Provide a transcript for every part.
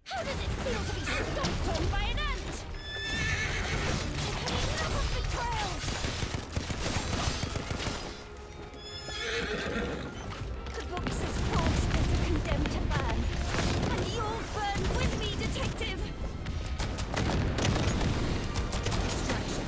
How does it feel to be stomped on by an ant? I've had enough of betrayals. The book says falseness are condemned to burn. And you'll burn with me, detective! Distraction.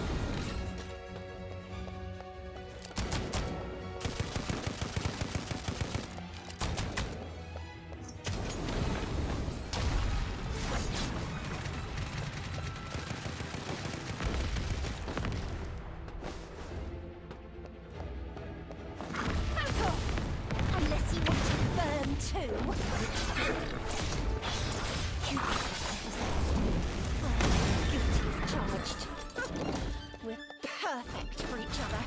Unless you want to burn too. Guilty is charged. We're perfect for each other.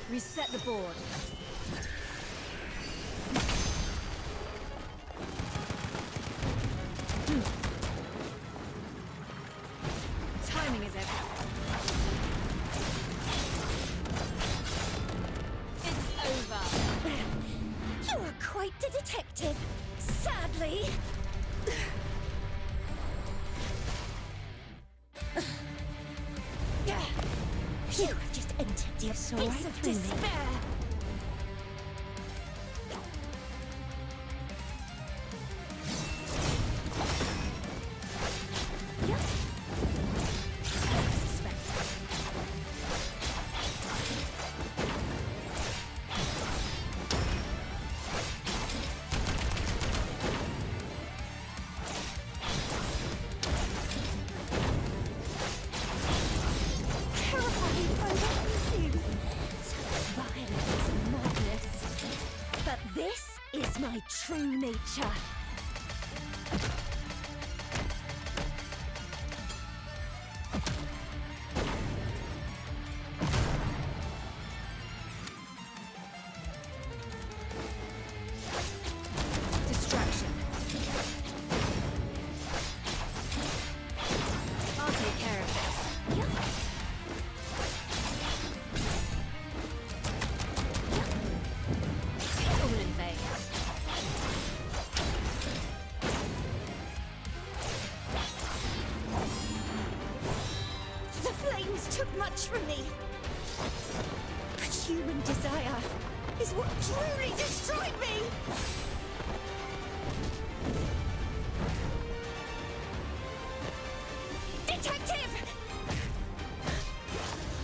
Reset the board. Timing is everything. It's over. You are quite the detective, sadly. You have just entered the abyss of despair. Yep. As I suspected. Terrifying photos. my true nature. Distraction. I'll take care of this. Yeah. It's all in vain. The flames took much from me. But human desire is what truly destroyed me. Detective!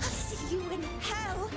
I'll see you in hell.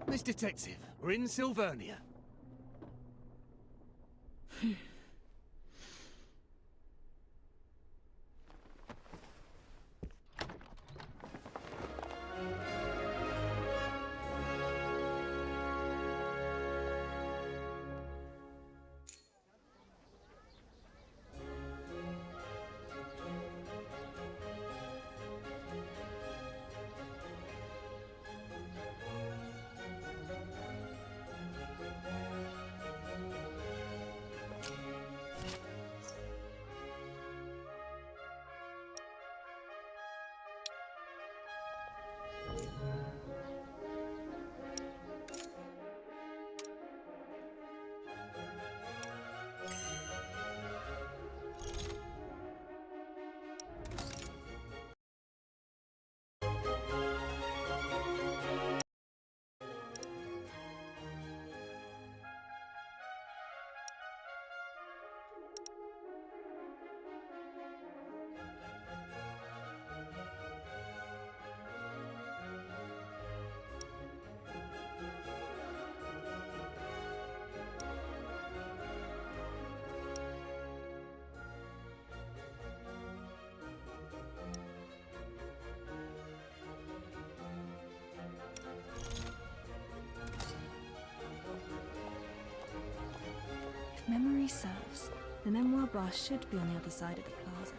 Miss Detective, we're in Sylvernia. If memory serves, the memoir bar should be on the other side of the plaza.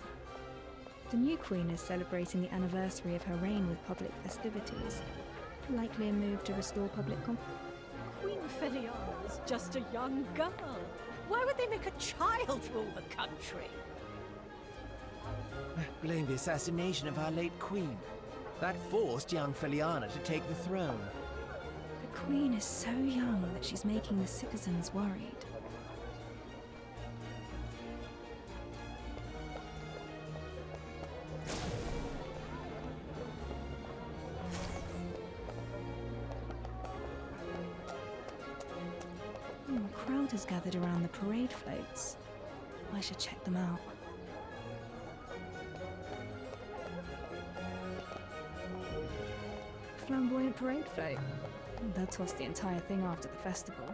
The new queen is celebrating the anniversary of her reign with public festivities. Likely a move to restore public confidence. Queen Feliana is just a young girl. Why would they make a child rule the country? Blame the assassination of our late queen. That forced young Feliana to take the throne. The queen is so young that she's making the citizens worried. has gathered around the parade floats. I should check them out. Flamboyant parade float. They'll toss the entire thing after the festival.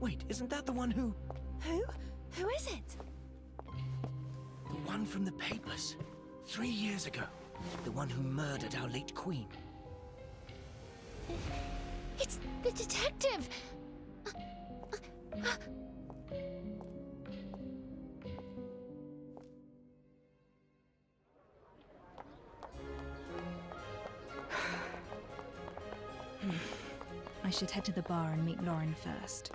Wait, isn't that the one who... Who? Who is it? The one from the papers. 3 years ago. The one who murdered our late queen. It's the detective! I should head to the bar and meet Lauren first.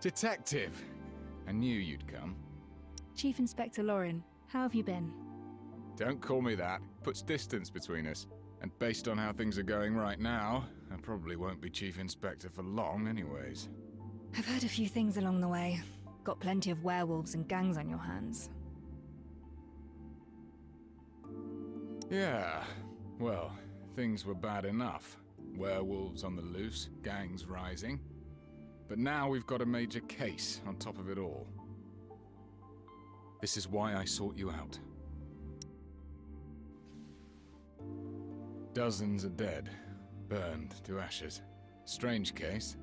Detective! I knew you'd come. Chief Inspector Lauren, how have you been? Don't call me that. Puts distance between us. And based on how things are going right now, I probably won't be Chief Inspector for long anyways. I've heard a few things along the way. Got plenty of werewolves and gangs on your hands. Yeah, well, things were bad enough. Werewolves on the loose, gangs rising. But now we've got a major case on top of it all. This is why I sought you out. Dozens are dead, burned to ashes. Strange case.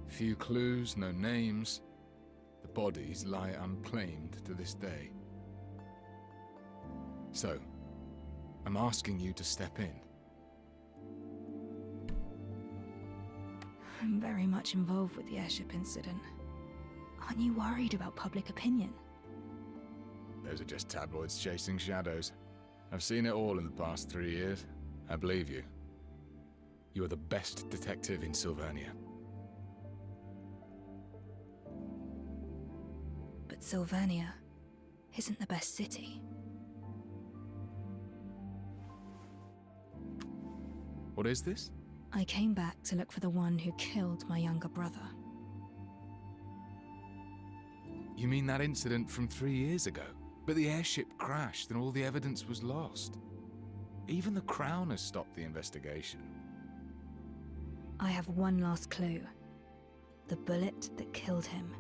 Few clues, no names. The bodies lie unclaimed to this day. So, I'm asking you to step in. I'm very much involved with the airship incident. Aren't you worried about public opinion? Those are just tabloids chasing shadows. I've seen it all in the past 3 years. I believe you. You are the best detective in Sylvania. But Sylvania isn't the best city. What is this? I came back to look for the one who killed my younger brother. You mean that incident from 3 years ago? But the airship crashed and all the evidence was lost. Even the Crown has stopped the investigation. I have one last clue. The bullet that killed him.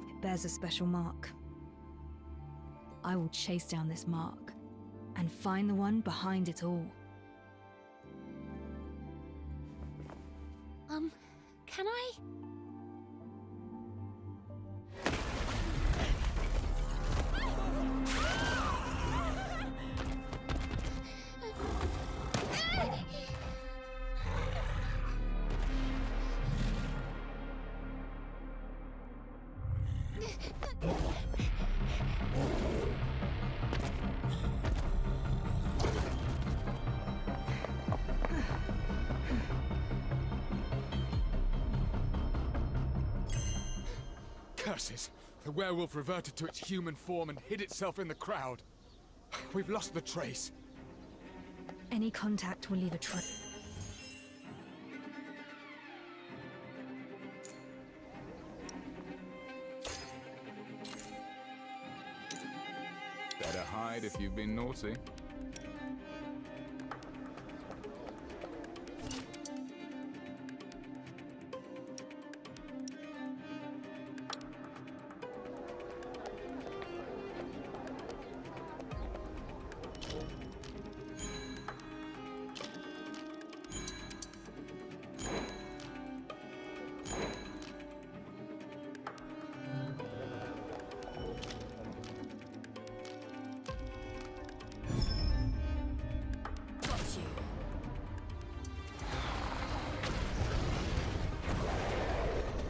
It bears a special mark. I will chase down this mark and find the one behind it all. Can I? Curses! The werewolf reverted to its human form and hid itself in the crowd. We've lost the trace. Any contact will leave a trail. Better hide if you've been naughty.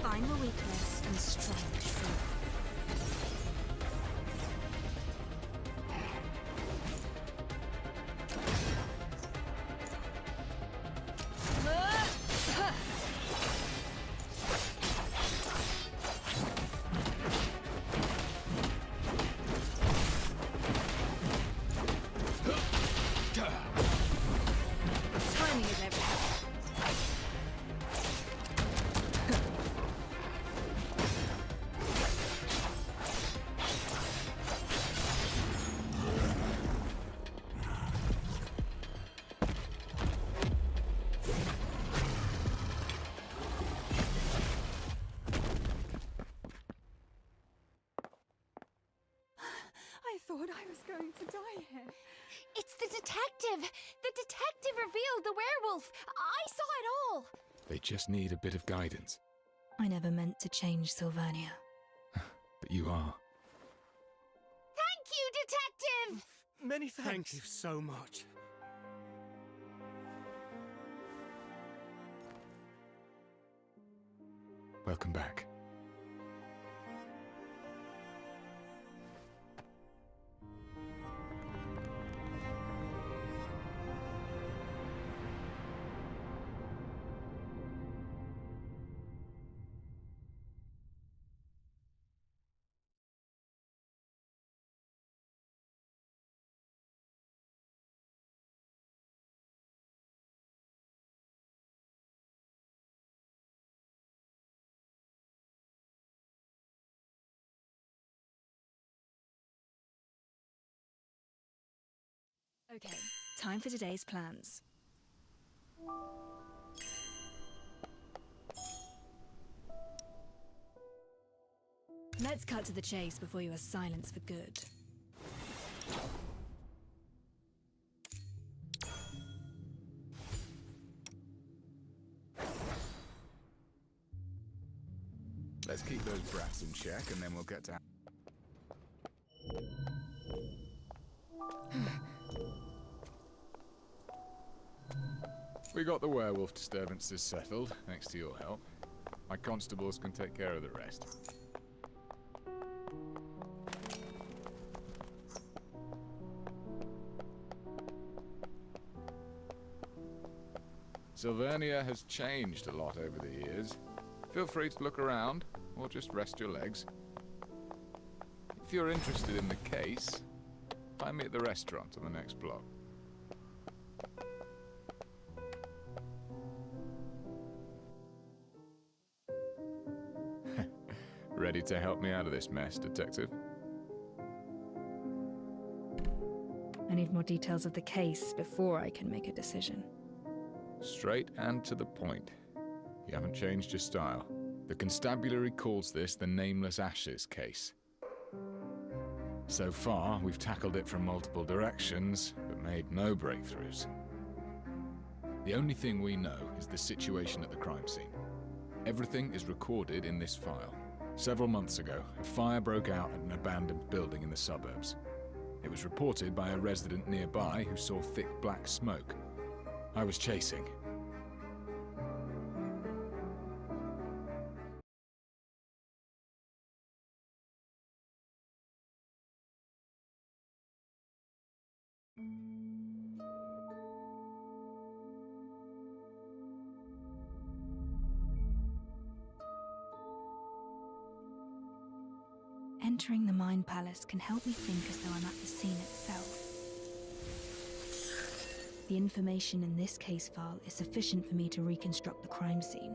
Find the weakness and strike true. Timing is everything. I thought I was going to die here. It's the detective! The detective revealed the werewolf! I saw it all! They just need a bit of guidance. I never meant to change Sylvania. But you are. Thank you, detective! Many thanks. Thank you so much. Welcome back. Okay, time for today's plans. Let's cut to the chase before you are silenced for good. Let's keep those brats in check and then we'll get to... We got the werewolf disturbances settled, thanks to your help. My constables can take care of the rest. Sylvania has changed a lot over the years. Feel free to look around, or just rest your legs. If you're interested in the case, find me at the restaurant on the next block. Ready to help me out of this mess, Detective? I need more details of the case before I can make a decision. Straight and to the point. You haven't changed your style. The constabulary calls this the Nameless Ashes case. So far, we've tackled it from multiple directions, but made no breakthroughs. The only thing we know is the situation at the crime scene. Everything is recorded in this file. Several months ago, a fire broke out at an abandoned building in the suburbs. It was reported by a resident nearby who saw thick black smoke. I was chasing. Entering the Mind Palace can help me think as though I'm at the scene itself. The information in this case file is sufficient for me to reconstruct the crime scene.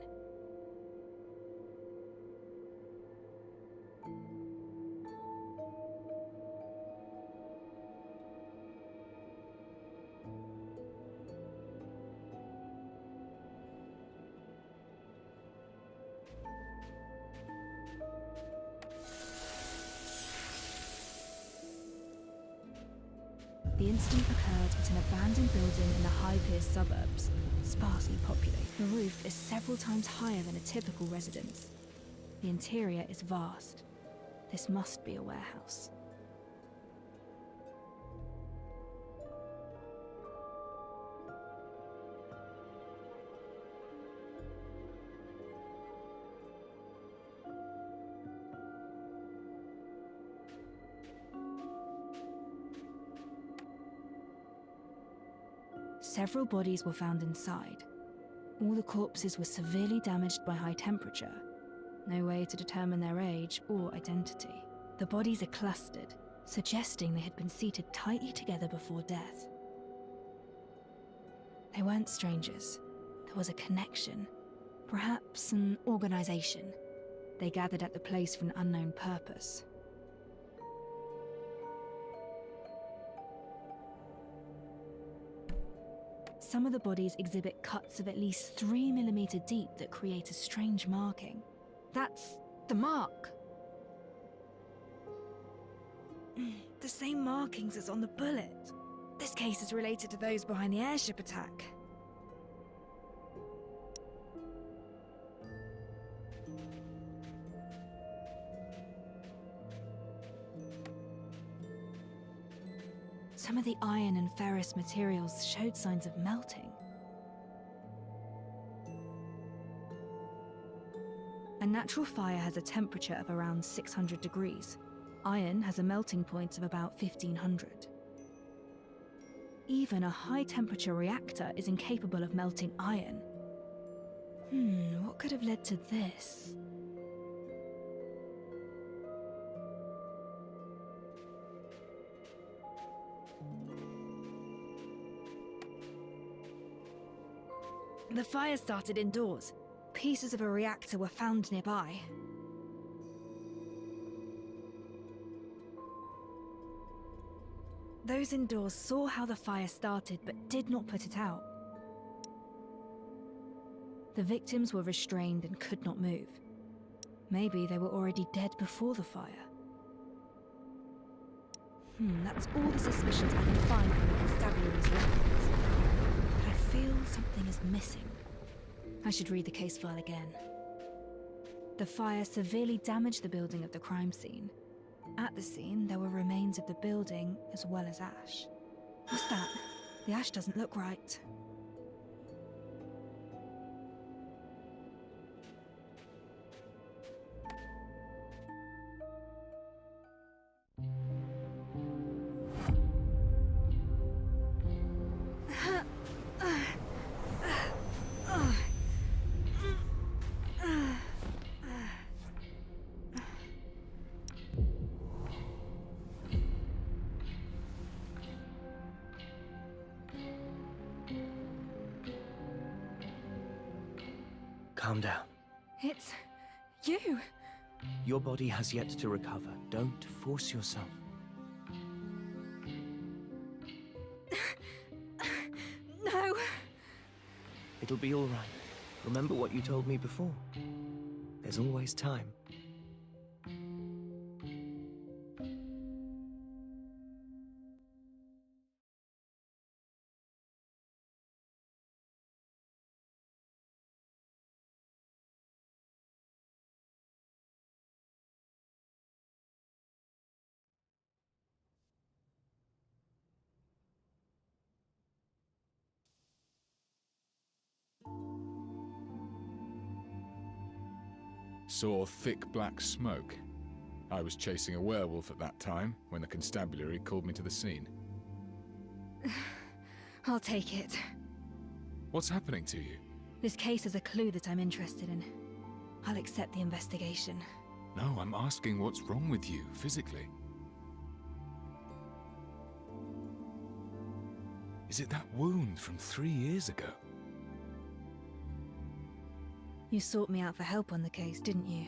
The incident occurred at an abandoned building in the High Piers suburbs, sparsely populated. The roof is several times higher than a typical residence. The interior is vast. This must be a warehouse. Several bodies were found inside. All the corpses were severely damaged by high temperature. No way to determine their age or identity. The bodies are clustered, suggesting they had been seated tightly together before death. They weren't strangers. There was a connection, perhaps an organization. They gathered at the place for an unknown purpose. Some of the bodies exhibit cuts of at least 3 mm deep that create a strange marking. That's the mark. The same markings as on the bullet. This case is related to those behind the airship attack. Some of the iron and ferrous materials showed signs of melting. A natural fire has a temperature of around 600 degrees. Iron has a melting point of about 1500. Even a high-temperature reactor is incapable of melting iron. What could have led to this? The fire started indoors. Pieces of a reactor were found nearby. Those indoors saw how the fire started but did not put it out. The victims were restrained and could not move. Maybe they were already dead before the fire. That's all the suspicions I can find from the constabulary's records. But I feel something is missing. I should read the case file again. The fire severely damaged the building of the crime scene. At the scene, there were remains of the building as well as ash. What's that? The ash doesn't look right. Calm down. It's you! Your body has yet to recover. Don't force yourself. No! It'll be all right. Remember what you told me before. There's always time. Saw thick black smoke. I was chasing a werewolf at that time when the constabulary called me to the scene. I'll take it. What's happening to you? This case is a clue that I'm interested in. I'll accept the investigation. No, I'm asking what's wrong with you, physically. Is it that wound from 3 years ago? You sought me out for help on the case, didn't you?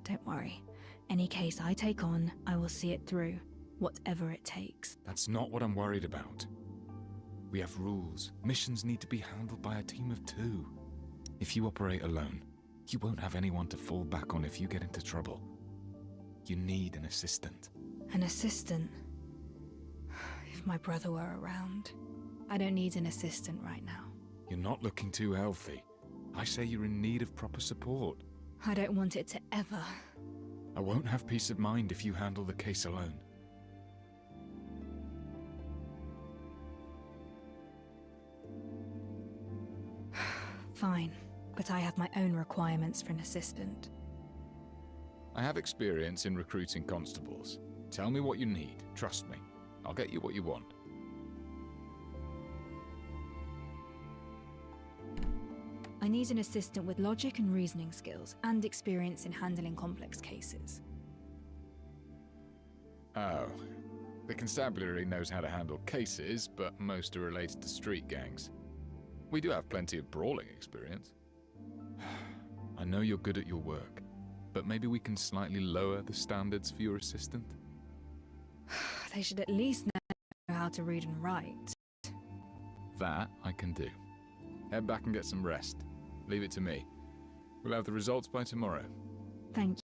Don't worry. Any case I take on, I will see it through, whatever it takes. That's not what I'm worried about. We have rules. Missions need to be handled by a team of 2. If you operate alone, you won't have anyone to fall back on if you get into trouble. You need an assistant. An assistant? If my brother were around. I don't need an assistant right now. You're not looking too healthy. I say you're in need of proper support. I don't want it to ever. I won't have peace of mind if you handle the case alone. Fine, but I have my own requirements for an assistant. I have experience in recruiting constables. Tell me what you need. Trust me. I'll get you what you want. I need an assistant with logic and reasoning skills, and experience in handling complex cases. Oh. The constabulary knows how to handle cases, but most are related to street gangs. We do have plenty of brawling experience. I know you're good at your work, but maybe we can slightly lower the standards for your assistant? They should at least know how to read and write. That I can do. Head back and get some rest. Leave it to me. We'll have the results by tomorrow. Thank you.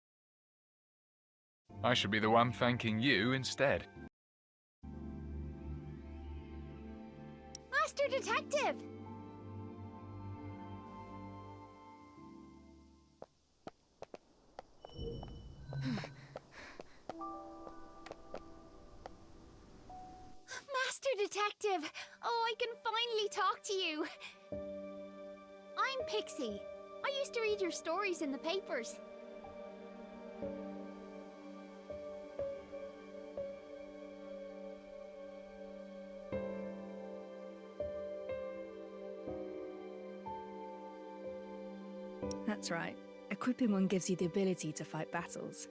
I should be the one thanking you instead. Master Detective! Master Detective! Oh, I can finally talk to you. I'm Pixie. I used to read your stories in the papers. That's right. Equipping one gives you the ability to fight battles.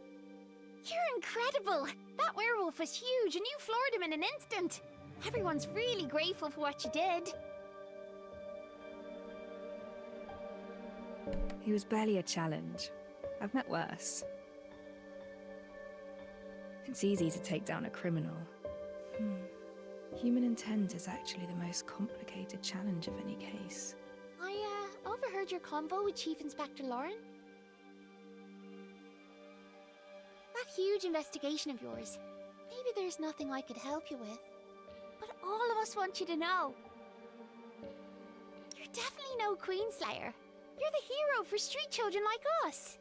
You're incredible! That werewolf was huge and you floored him in an instant. Everyone's really grateful for what you did. He was barely a challenge. I've met worse. It's easy to take down a criminal. Human intent is actually the most complicated challenge of any case. I overheard your convo with Chief Inspector Lauren. That huge investigation of yours. Maybe there's nothing I could help you with. But all of us want you to know. You're definitely no Queenslayer. You're the hero for street children like us.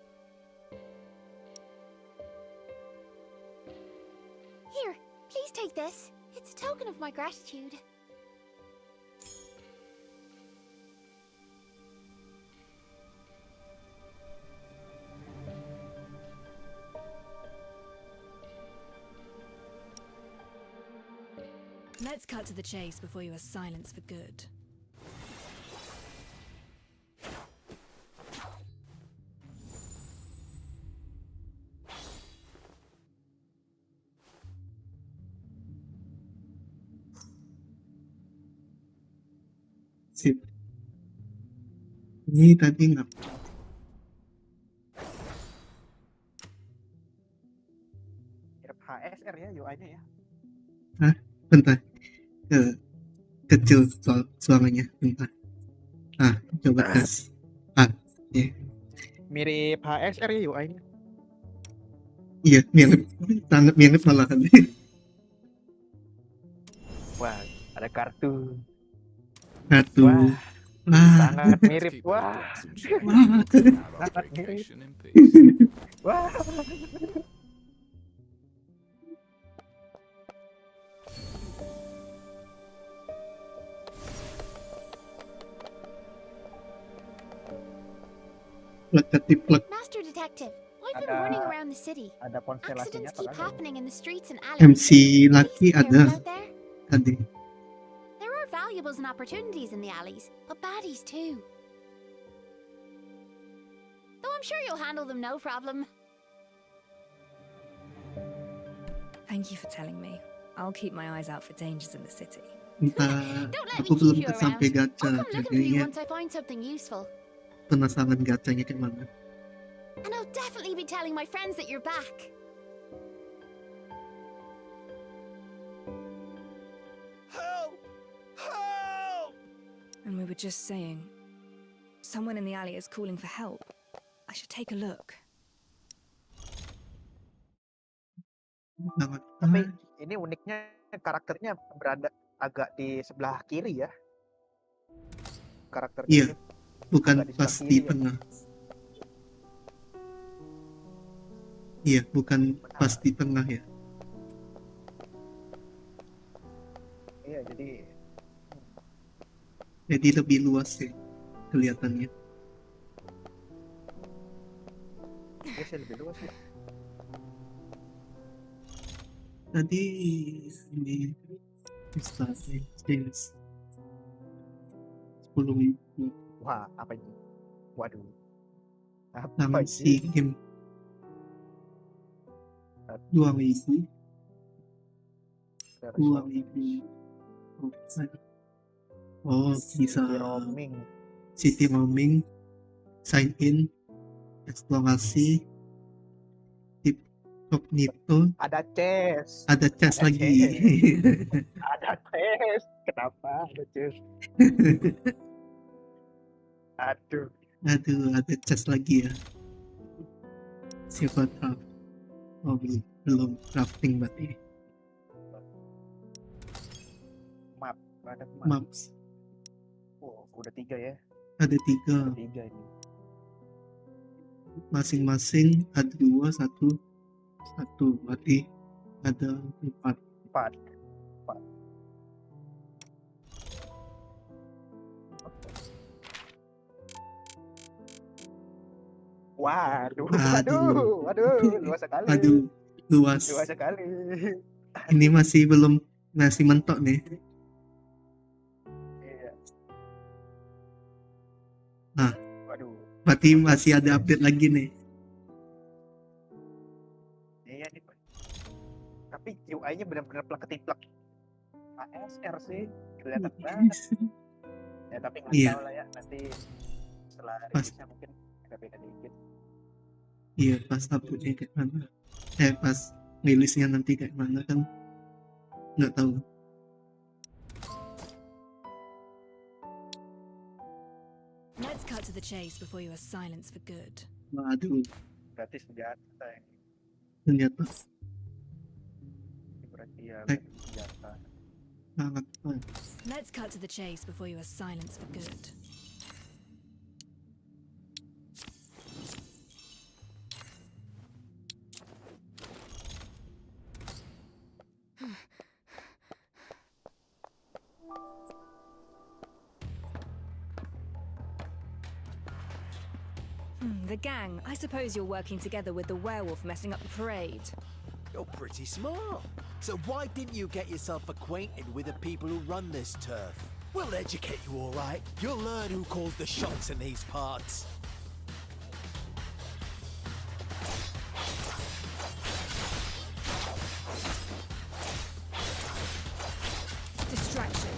Here, please take this. It's a token of my gratitude. Let's cut to the chase before you are silenced for good. Sip. Ini tadi nggak HSR ya UI-nya ya. Hah? Bentar. Kecil suaranya. Bentar. Coba tes. Iya. Mirip HSR ya UI-nya. Iya, mirip. Sangat mirip malahan. Wah, ada kartu. Satu. Sangat mirip. Wah. Sangat mirip. Wah. Master Detective, I've been running around the city. Ada konstelasinya Accidents keep apa kan? happening in the streets and alleys. MC Lucky Please be ada careful out there. tadi. There are valuables and opportunities in the alleys, but baddies too. Though I'm sure you'll handle them no problem. Thank you for telling me. I'll keep my eyes out for dangers in the city. Entah, Don't let aku me belum keep you sampai around. gacha, I'll come looking for you jadinya once I find something useful. penasaran gacanya kayak mana. And I'll definitely be telling my friends that you're back. Help! Help! And we were just saying, someone in the alley is calling for help. I should take a look. Sangat. Tapi ini uniknya karakternya berada agak di sebelah kiri ya. Karakternya Iya, ini. bukan agak di pas sebelah di kiri ya. tengah. Iya, bukan pas di tengah ya. Iya, Jadi lebih luas sih kelihatannya. dia sih lebih luas ya. Tadi ini bisa sih jenis 10.000 Wah, apa ini? Waduh. Apa sama ini? si game 2.000 Oh, bisa City roaming. city roaming, sign in, eksplorasi, tip cognito, Ada chest. ada chest Ada lagi. Ada chest. Kenapa ada chest? Aduh. Aduh, ada chest lagi ya. Siapa craft? Oh, belum crafting berarti. Map. Ada map. Maps Oh, udah 3 ya. ada 3, 3 ini. masing-masing ada 2, 1, berarti ada 4. 4. Waduh, luas sekali. Aduh, luas. Luas sekali. Ini masih mentok nih. Iya. Nah. Waduh. Berarti masih ada update lagi nih. Iya nih. Tapi UI-nya benar-benar plek-ketiplek. ASR sih, kelihatan banget. Ya tapi nggak Iya. tahu lah ya, nanti setelah Pas. rilisnya mungkin agak beda dikit. Iya, pas update-nya kayak mana. Pas rilisnya nanti kayak mana kan nggak tahu. Let's cut to the chase before you are silenced for good. Waduh, Berarti senjata yang ternyata ini berarti ya Eh. senjata. sangat Let's cut to the chase before you are silenced for good. The gang. I suppose you're working together with the werewolf messing up the parade. You're pretty smart. So why didn't you get yourself acquainted with the people who run this turf? We'll educate you all right. You'll learn who calls the shots in these parts. Distraction.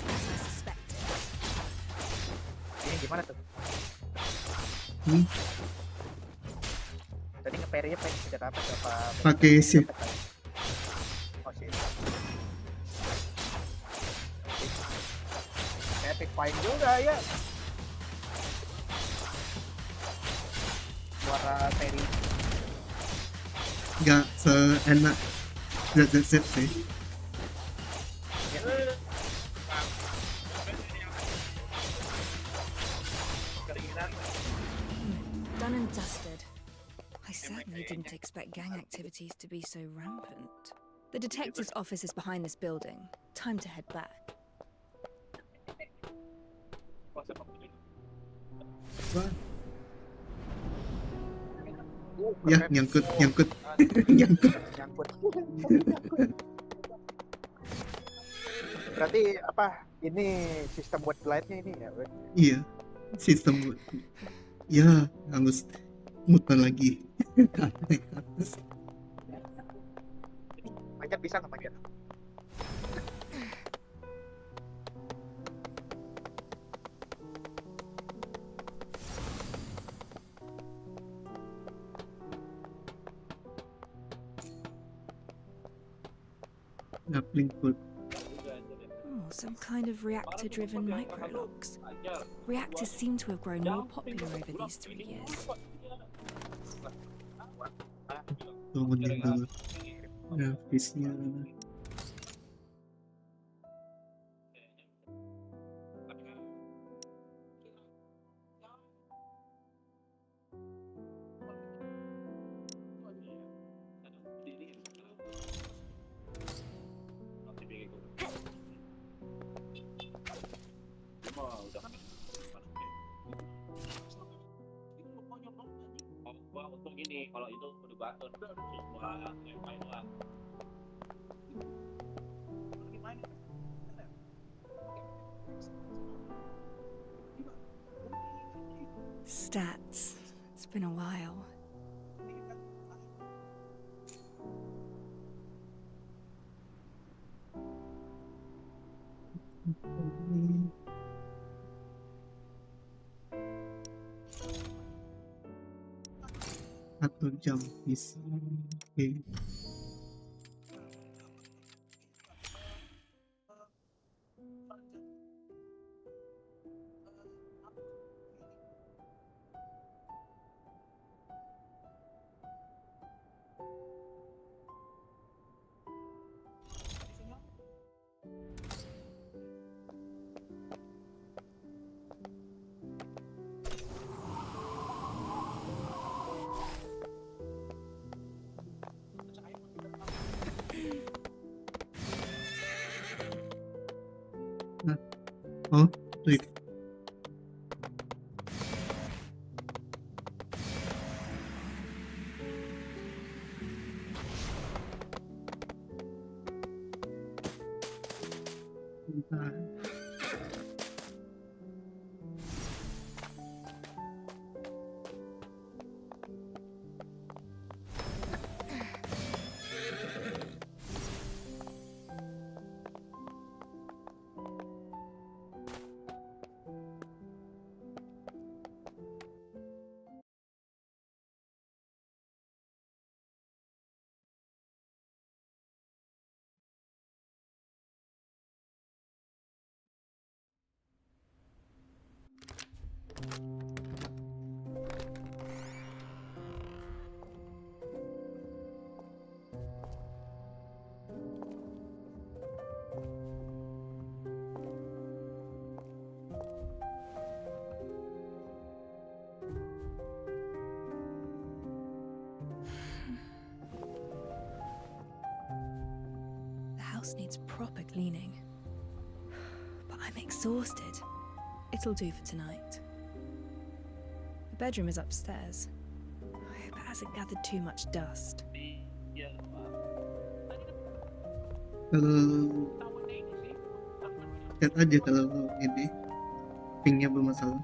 As I suspected. Ini gimana tuh? Hmm. Tadi nge-parry-nya pakai senjata apa? Apa? pakai shift. Oh shit. Epic fight juga ya. Suara parry. Nggak seenak ZZZ sih. Done and dusted. I certainly didn't expect gang activities to be so rampant. The detective's office is behind this building. Time to head back. Wah. Ya, nyangkut. Nyangkut. Nyangkut. Berarti apa? Ini sistem buat glide-nya ini ya, Bro? Iya, sistem buat. Ya, harus muter lagi. Naik ke atas. Manjat bisa nggak manjat? Grappling hook. Oh, some kind of reactor-driven microlocks. Reactors seem to have grown more popular over these 3 years. Turunin dulu grafisnya. Untuk gini, kalau itu udah baton, semua yang main lah. Stats. It's been a while. Atau jam bisa. Oke. Oh, wait. Bentar. The house needs proper cleaning. But I'm exhausted. It'll do for tonight. The bedroom is upstairs. I hope it hasn't gathered too much dust. Kalau lihat aja kalau ini pingnya bermasalah.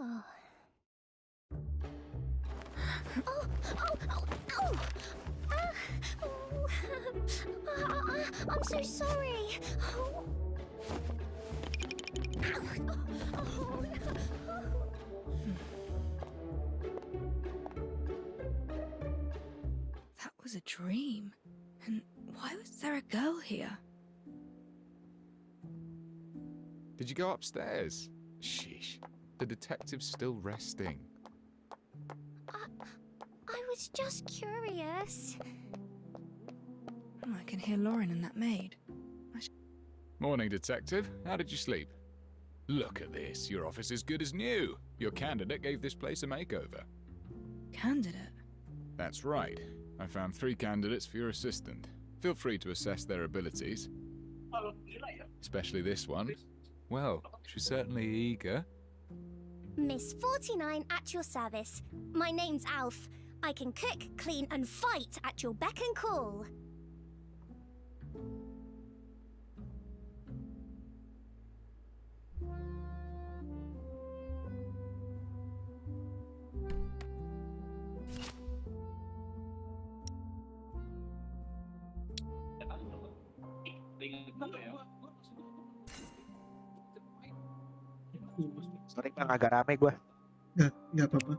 Oh. Oh, oh, oh, oh! I'm so sorry. Oh. Oh, no. That was a dream. And why was there a girl here? Did you go upstairs? Sheesh. The detective's still resting. I was just curious. Oh, I can hear Lauren and that maid. Morning, detective. How did you sleep? Look at this. Your office is good as new. Your candidate gave this place a makeover. Candidate? That's right. I found 3 candidates for your assistant. Feel free to assess their abilities. Especially this one. Well, she's certainly eager. Miss 49 at your service. My name's Alf. I can cook, clean, and fight at your beck and call. Sorry bang, agak rame gue. Nggak apa-apa.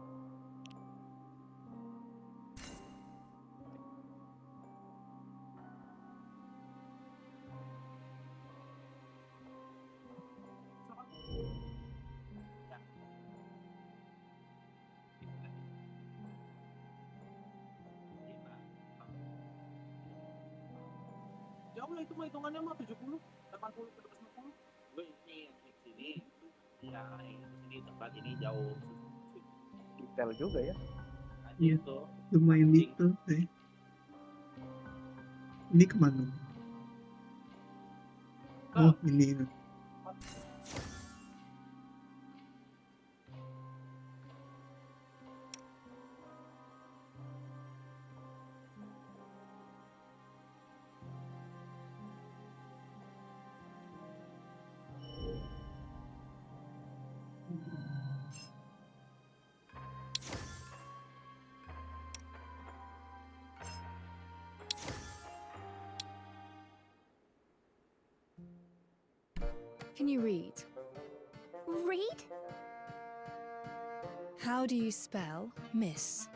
Jauh lah itu mah hitungannya mah 70, 80 ke 150. Gue ini di sini. Ya, di sini tempat ini jauh. Detail juga ya. Iya. Itu Lumayan detail sih. Ini kemana? Oh, ini. Can you read? Read? How do you spell miss?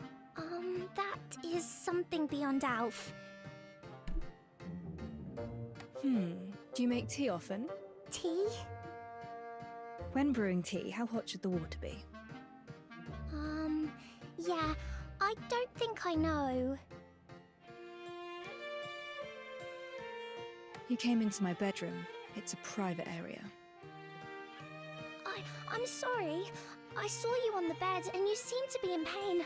That is something beyond Alf. Do you make tea often? Tea? When brewing tea, how hot should the water be? Yeah, I don't think I know. You came into my bedroom. It's a private area. I'm sorry. I saw you on the bed and you seemed to be in pain.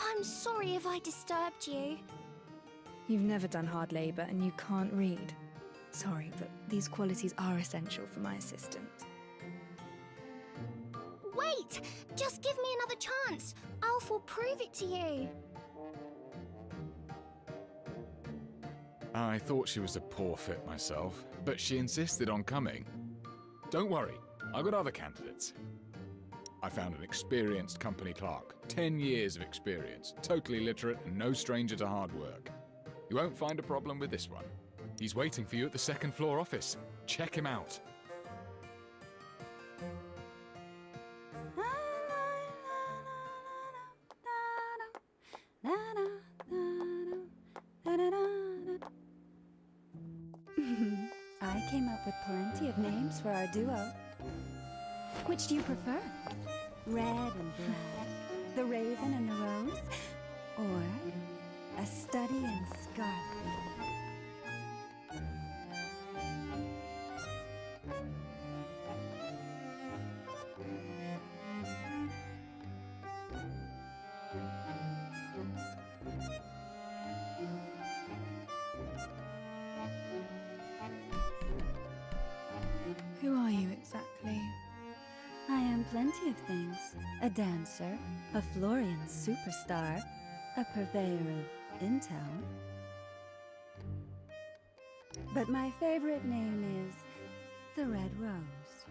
I'm sorry if I disturbed you. You've never done hard labor and you can't read. Sorry, but these qualities are essential for my assistant. Wait! Just give me another chance. Alf will prove it to you. I thought she was a poor fit myself, but she insisted on coming. Don't worry, I've got other candidates. I found an experienced company clerk, 10 years of experience, totally literate and no stranger to hard work. You won't find a problem with this one. He's waiting for you at the second floor office. Check him out. I came up with plenty of names for our duo. Which do you prefer? Red and black, the raven and the rose, or a study and scarlet? Who are you exactly? I am plenty of things. A dancer, a Florian superstar, a purveyor of intel. But my favorite name is the Red Rose.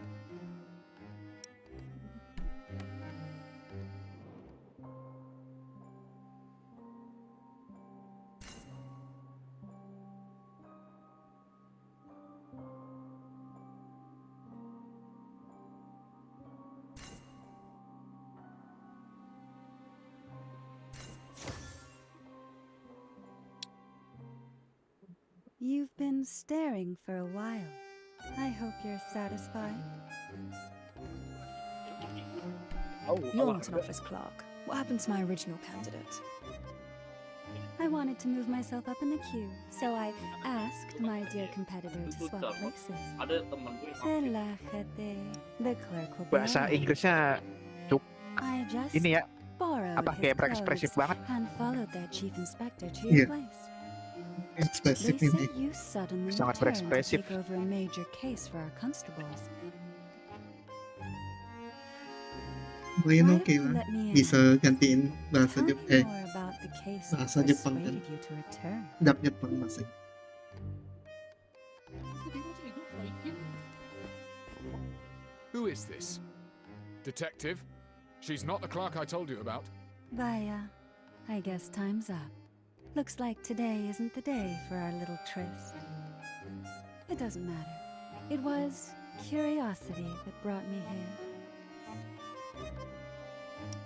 You've been staring for a while. I hope you're satisfied. You're not an office clerk. What happened to my original candidate? I wanted to move myself up in the queue, so I asked my dear competitor to swap places. Ada temen gue Relájate. The clerk will be Bahasa alright. Inggrisnya I just ini ya, borrowed apa his kayak berekspresif clothes banget. and followed their chief inspector to Iya. your place. They Ekspresif say ini. you suddenly Sangat returned to berekspresif. take over a major case for our constables. Lumayan Why oke don't you lah. let me in? Bisa gantiin bahasa Tell me Jepang. more about the case bahasa that Jepang kan. persuaded you to return. Dap Jepang masih. Who is this? Detective? She's not the clerk I told you about. Vaya, I guess time's up. Looks like today isn't the day for our little tryst. It doesn't matter. It was curiosity that brought me here.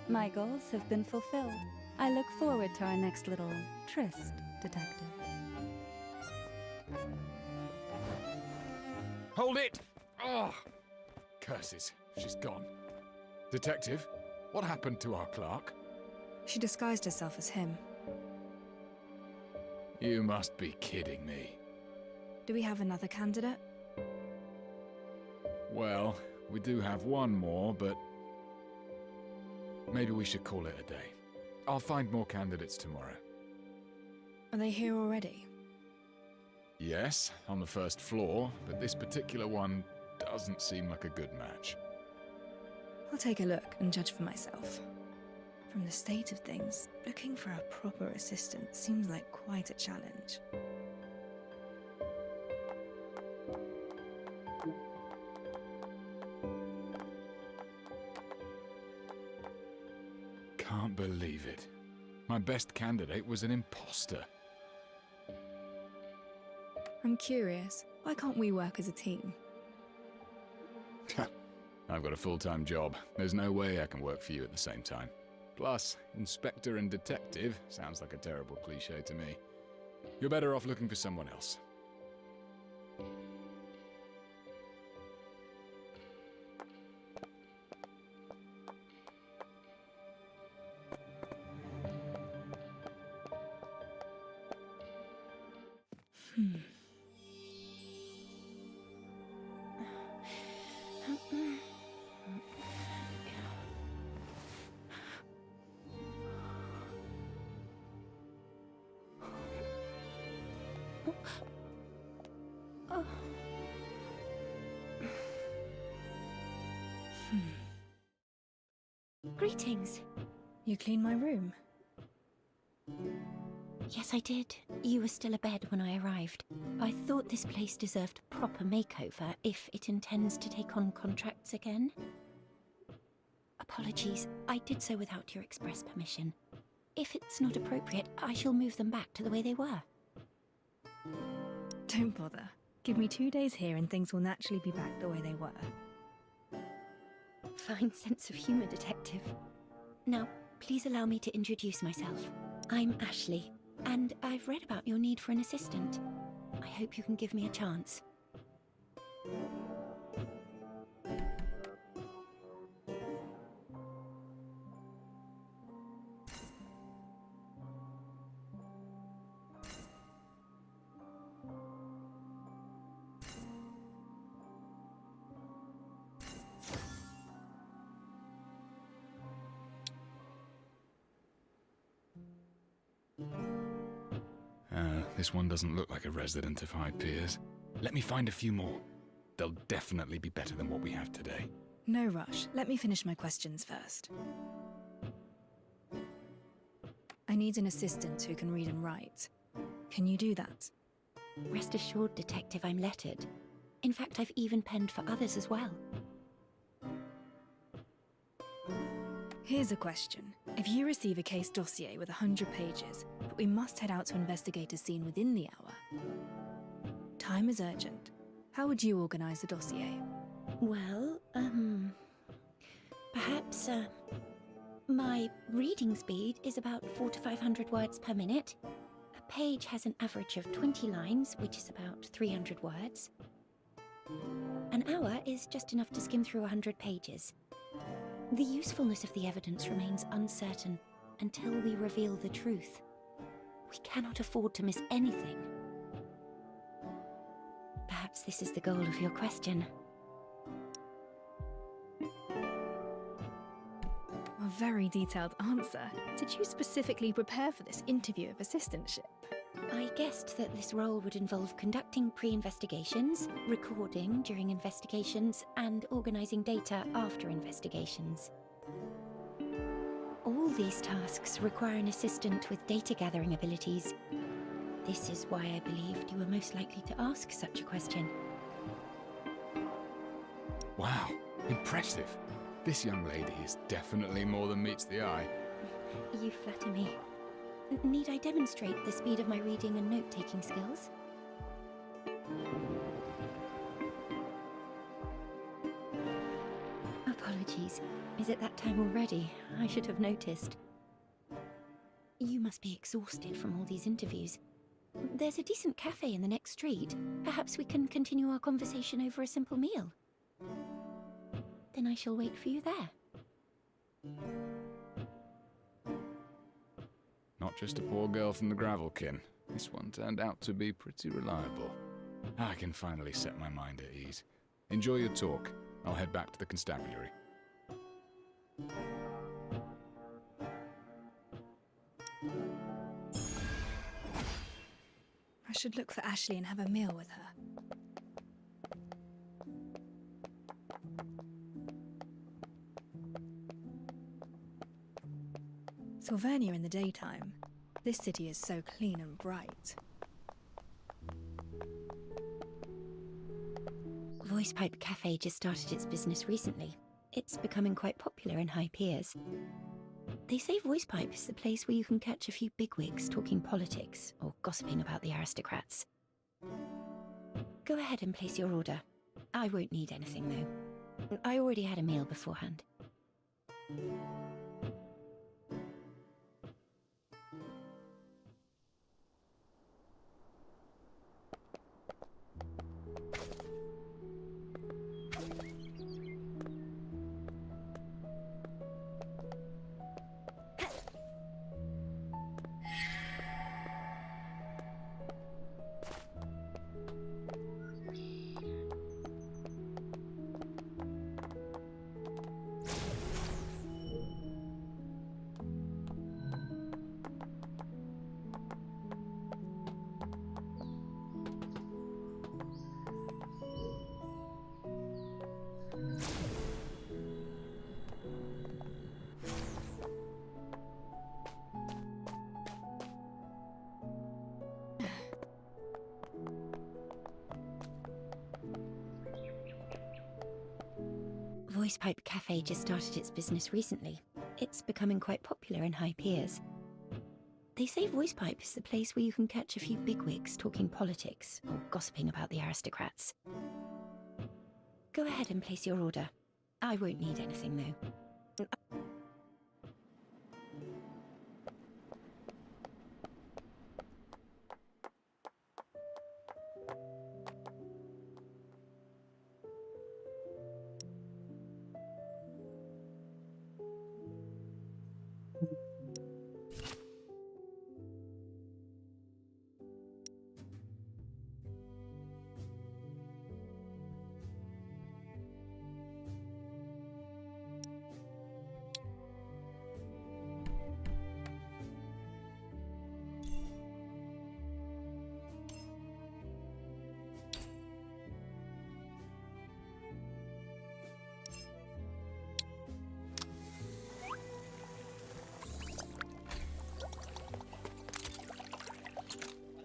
My goals have been fulfilled. I look forward to our next little tryst, detective. Hold it! Oh! Curses, she's gone. Detective, what happened to our clerk? She disguised herself as him. You must be kidding me. Do we have another candidate? Well, we do have one more, but maybe we should call it a day. I'll find more candidates tomorrow. Are they here already? Yes, on the first floor, but this particular one doesn't seem like a good match. I'll take a look and judge for myself. From the state of things, looking for a proper assistant seems like quite a challenge. Can't believe it. My best candidate was an imposter. I'm curious, why can't we work as a team? I've got a full-time job. There's no way I can work for you at the same time. Plus, inspector and detective sounds like a terrible cliché to me. You're better off looking for someone else. Greetings. You cleaned my room. Yes, I did. You were still abed when I arrived. I thought this place deserved a proper makeover if it intends to take on contracts again. Apologies, I did so without your express permission. If it's not appropriate, I shall move them back to the way they were. Don't bother. Give me 2 days here and things will naturally be back the way they were. Fine sense of humour, Detective. Now, please allow me to introduce myself. I'm Ashley, and I've read about your need for an assistant. I hope you can give me a chance. This one doesn't look like a resident of High Piers. Let me find a few more. They'll definitely be better than what we have today. No rush. Let me finish my questions first. I need an assistant who can read and write. Can you do that? Rest assured, Detective, I'm lettered. In fact, I've even penned for others as well. Here's a question. If you receive a case dossier with 100 pages, but we must head out to investigate a scene within the hour. Time is urgent. How would you organize the dossier? Well, perhaps, my reading speed is about 400 to 500 words per minute. A page has an average of 20 lines, which is about 300 words. An hour is just enough to skim through 100 pages. The usefulness of the evidence remains uncertain until we reveal the truth. We cannot afford to miss anything. Perhaps this is the goal of your question. A very detailed answer. Did you specifically prepare for this interview of assistantship? I guessed that this role would involve conducting pre-investigations, recording during investigations, and organising data after investigations. All these tasks require an assistant with data-gathering abilities. This is why I believed you were most likely to ask such a question. Wow, impressive. This young lady is definitely more than meets the eye. You flatter me. Need I demonstrate the speed of my reading and note-taking skills? Apologies. Is it that time already? I should have noticed. You must be exhausted from all these interviews. There's a decent cafe in the next street. Perhaps we can continue our conversation over a simple meal. Then I shall wait for you there. Not just a poor girl from the Gravelkin. This one turned out to be pretty reliable. I can finally set my mind at ease. Enjoy your talk. I'll head back to the constabulary. I should look for Ashley and have a meal with her. Sylvania in the daytime. This city is so clean and bright. Voice Pipe Cafe just started its business recently. It's becoming quite popular in High Piers. They say Voice Pipe is the place where you can catch a few bigwigs talking politics or gossiping about the aristocrats. Go ahead and place your order. I won't need anything, though. I already had a meal beforehand. Voice Pipe Cafe just started its business recently. It's becoming quite popular in High Piers. They say Voice Pipe is the place where you can catch a few bigwigs talking politics or gossiping about the aristocrats. Go ahead and place your order. I won't need anything, though.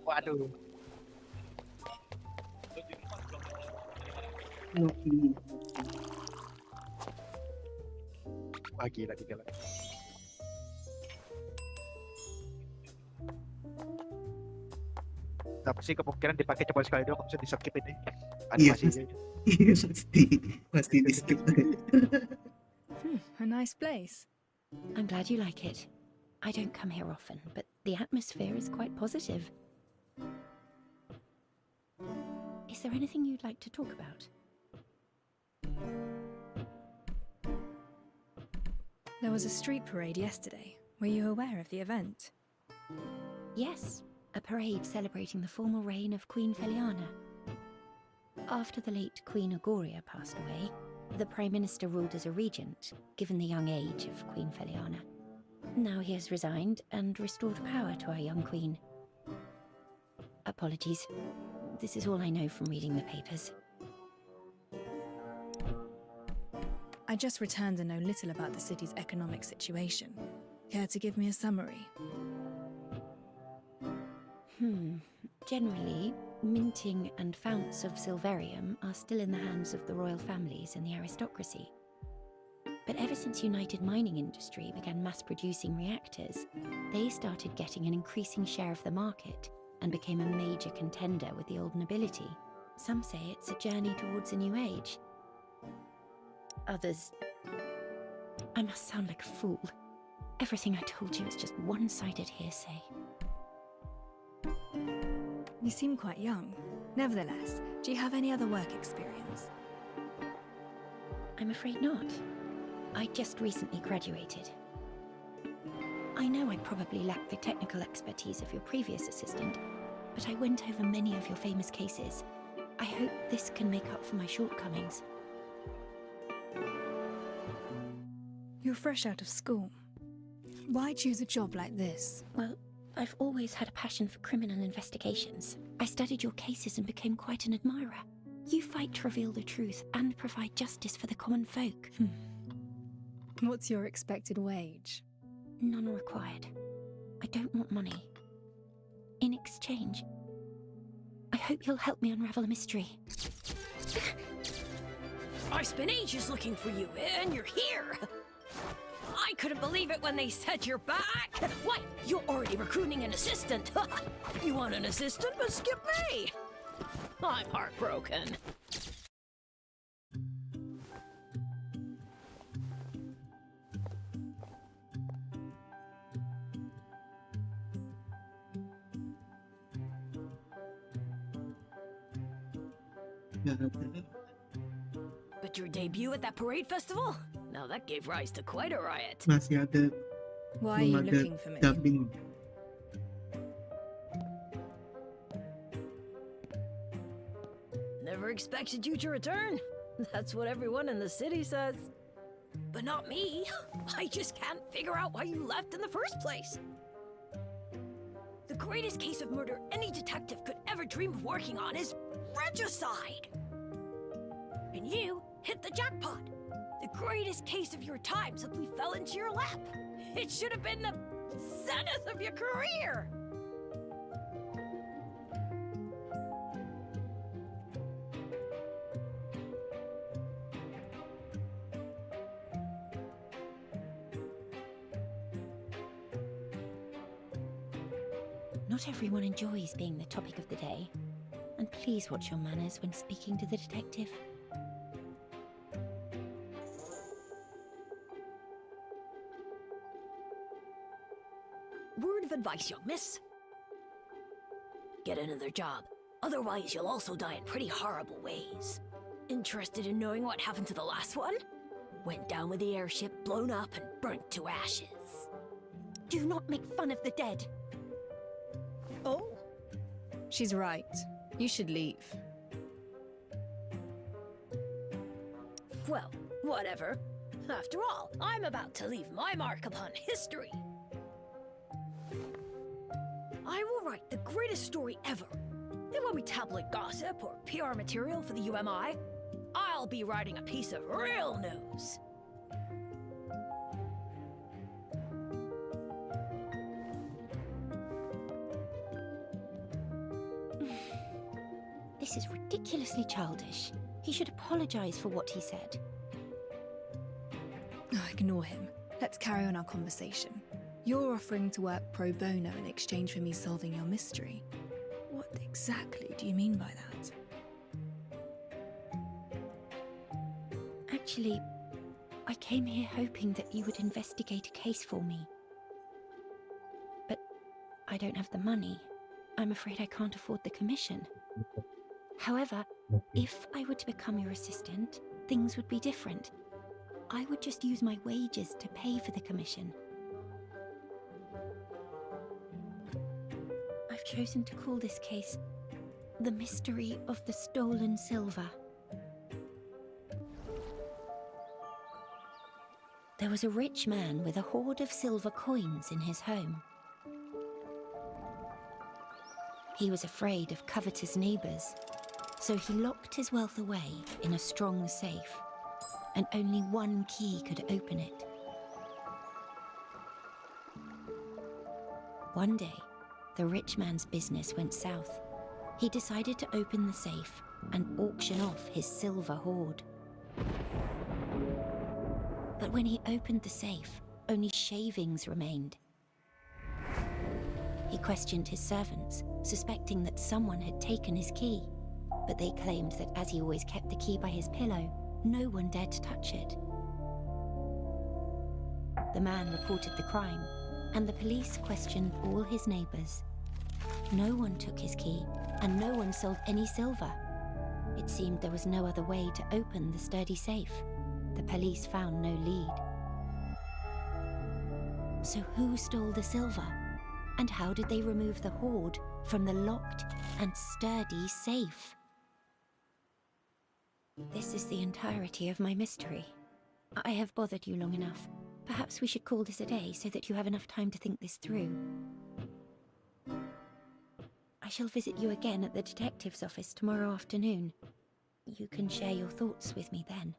Waduh. Pagi lagi kalau. Tapi sih kemungkinan dipakai cuma sekali doang, bisa di skip ini. Animasinya. Iya pasti di skip. A nice place. I'm glad you like it. I don't come here often, but The atmosphere is quite positive. Is there anything you'd like to talk about? There was a street parade yesterday. Were you aware of the event? Yes, a parade celebrating the formal reign of Queen Feliana. After the late Queen Agoria passed away, the Prime Minister ruled as a regent, given the young age of Queen Feliana. Now he has resigned and restored power to our young queen. Apologies. This is all I know from reading the papers. I just returned and know little about the city's economic situation. Care to give me a summary? Generally, minting and founts of silverium are still in the hands of the royal families and the aristocracy. But ever since United Mining Industry began mass-producing reactors, they started getting an increasing share of the market and became a major contender with the old nobility. Some say it's a journey towards a new age. Others... I must sound like a fool. Everything I told you is just one-sided hearsay. You seem quite young. Nevertheless, do you have any other work experience? I'm afraid not. I just recently graduated. I know I probably lack the technical expertise of your previous assistant, but I went over many of your famous cases. I hope this can make up for my shortcomings. You're fresh out of school. Why choose a job like this? Well, I've always had a passion for criminal investigations. I studied your cases and became quite an admirer. You fight to reveal the truth and provide justice for the common folk. What's your expected wage? None required. I don't want money. In exchange, I hope you'll help me unravel a mystery. I've been ages looking for you, and you're here! I couldn't believe it when they said you're back! What? You're already recruiting an assistant! You want an assistant, but skip me! I'm heartbroken. But your debut at that parade festival? Now that gave rise to quite a riot. Masih ada Why are you belum ada looking for me? dubbing. Never expected you to return. That's what everyone in the city says. But not me. I just can't figure out why you left in the first place. The greatest case of murder any detective could ever dream of working on is regicide. And you hit the jackpot. The greatest case of your time simply fell into your lap. It should have been the zenith of your career. Not everyone enjoys being the topic of the day. And please watch your manners when speaking to the detective. Word of advice, young miss. Get another job. Otherwise, you'll also die in pretty horrible ways. Interested in knowing what happened to the last one? Went down with the airship, blown up, and burnt to ashes. Do not make fun of the dead. Oh? She's right. You should leave. Well, whatever. After all, I'm about to leave my mark upon history. I will write the greatest story ever. It won't be tabloid gossip or PR material for the UMI. I'll be writing a piece of real news. This is ridiculously childish. He should apologize for what he said. Ignore him. Let's carry on our conversation. You're offering to work pro bono in exchange for me solving your mystery. What exactly do you mean by that? Actually, I came here hoping that you would investigate a case for me. But I don't have the money. I'm afraid I can't afford the commission. However, if I were to become your assistant, things would be different. I would just use my wages to pay for the commission. I've chosen to call this case The Mystery of the Stolen Silver. There was a rich man with a hoard of silver coins in his home. He was afraid of covetous neighbours, so he locked his wealth away in a strong safe, and only one key could open it. One day, the rich man's business went south. He decided to open the safe and auction off his silver hoard. But when he opened the safe, only shavings remained. He questioned his servants, suspecting that someone had taken his key, but they claimed that as he always kept the key by his pillow, no one dared to touch it. The man reported the crime, and the police questioned all his neighbours. No one took his key, and no one sold any silver. It seemed there was no other way to open the sturdy safe. The police found no lead. So who stole the silver? And how did they remove the hoard from the locked and sturdy safe? This is the entirety of my mystery. I have bothered you long enough. Perhaps we should call this a day so that you have enough time to think this through. I shall visit you again at the detective's office tomorrow afternoon. You can share your thoughts with me then.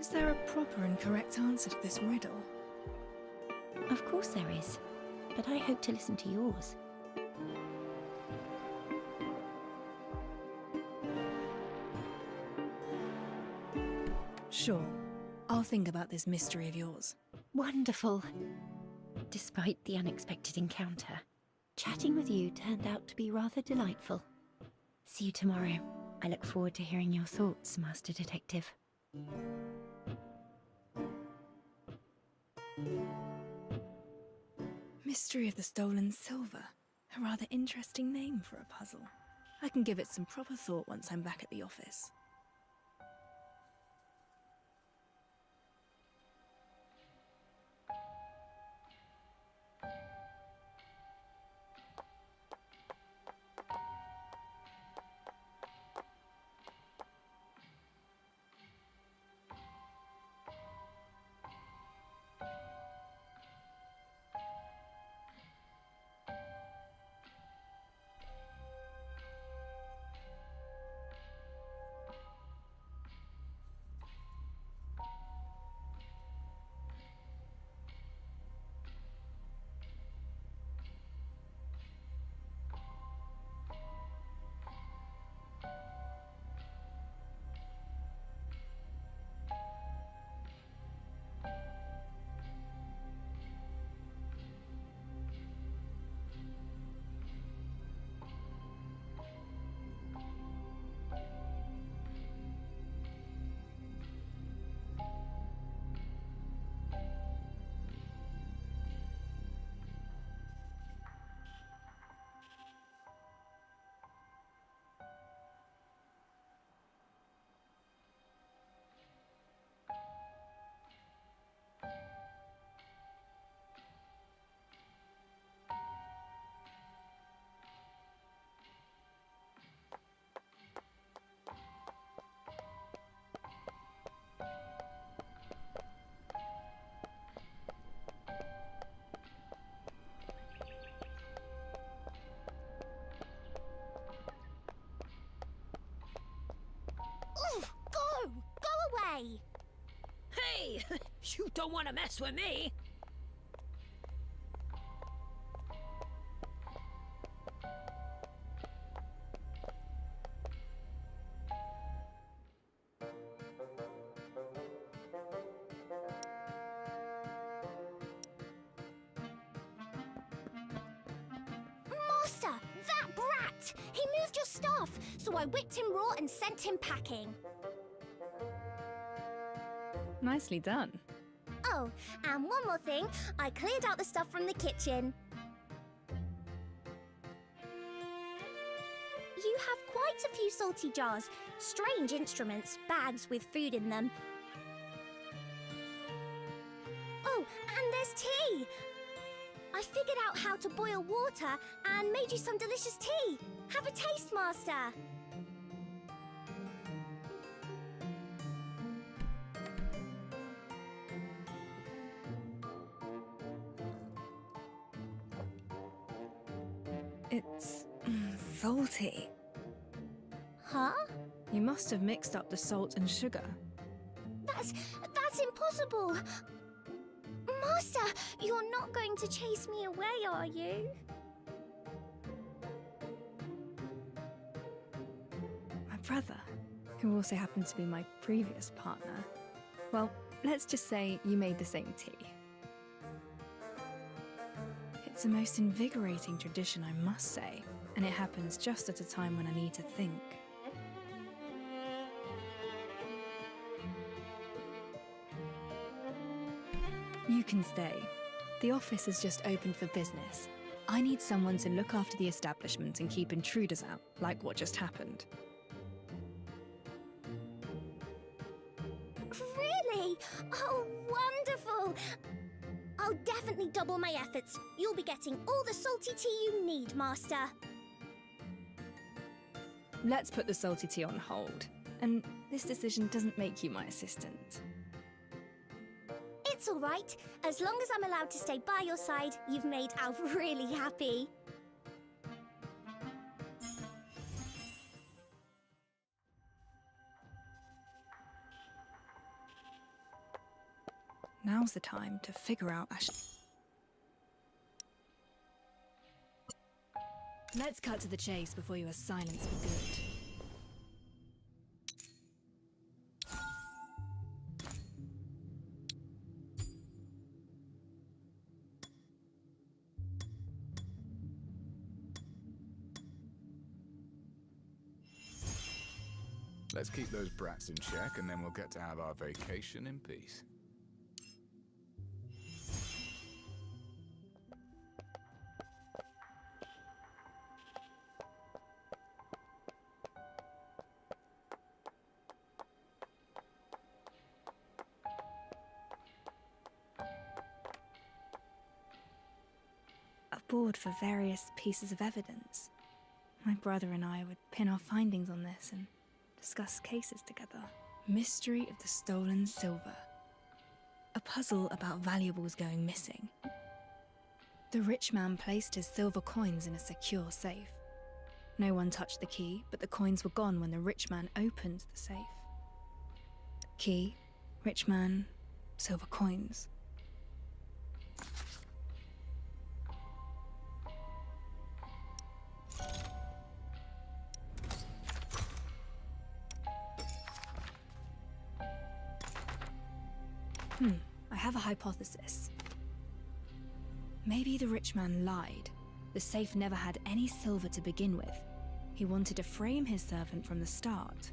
Is there a proper and correct answer to this riddle? Of course there is, but I hope to listen to yours. Sure. I'll think about this mystery of yours. Wonderful. Despite the unexpected encounter, chatting with you turned out to be rather delightful. See you tomorrow. I look forward to hearing your thoughts, Master Detective. Mystery of the Stolen Silver. A rather interesting name for a puzzle. I can give it some proper thought once I'm back at the office. Hey, you don't want to mess with me. Master, that brat! He moved your stuff, so I whipped him raw and sent him packing. Nicely done. Oh, and one more thing. I cleared out the stuff from the kitchen. You have quite a few salty jars, strange instruments, bags with food in them. Oh, and there's tea! I figured out how to boil water and made you some delicious tea. Have a taste, Master. It's salty. Huh? You must have mixed up the salt and sugar. That's impossible. Master, you're not going to chase me away, are you? My brother, who also happened to be my previous partner. Well, let's just say you made the same tea. It's the most invigorating tradition, I must say, and it happens just at a time when I need to think. You can stay. The office is just open for business. I need someone to look after the establishment and keep intruders out, like what just happened. Really? Oh, wonderful! I'll definitely double my efforts. You'll be getting all the salty tea you need, Master. Let's put the salty tea on hold. And this decision doesn't make you my assistant. It's all right. As long as I'm allowed to stay by your side, you've made Al really happy. Now's the time to figure out Let's cut to the chase before you are silenced for good. Let's keep those brats in check, and then we'll get to have our vacation in peace. A board for various pieces of evidence. My brother and I would pin our findings on this and discuss cases together. Mystery of the stolen silver. A puzzle about valuables going missing. The rich man placed his silver coins in a secure safe. No one touched the key, but the coins were gone when the rich man opened the safe. Key, rich man, silver coins. I have a hypothesis. Maybe the rich man lied. The safe never had any silver to begin with. He wanted to frame his servant from the start.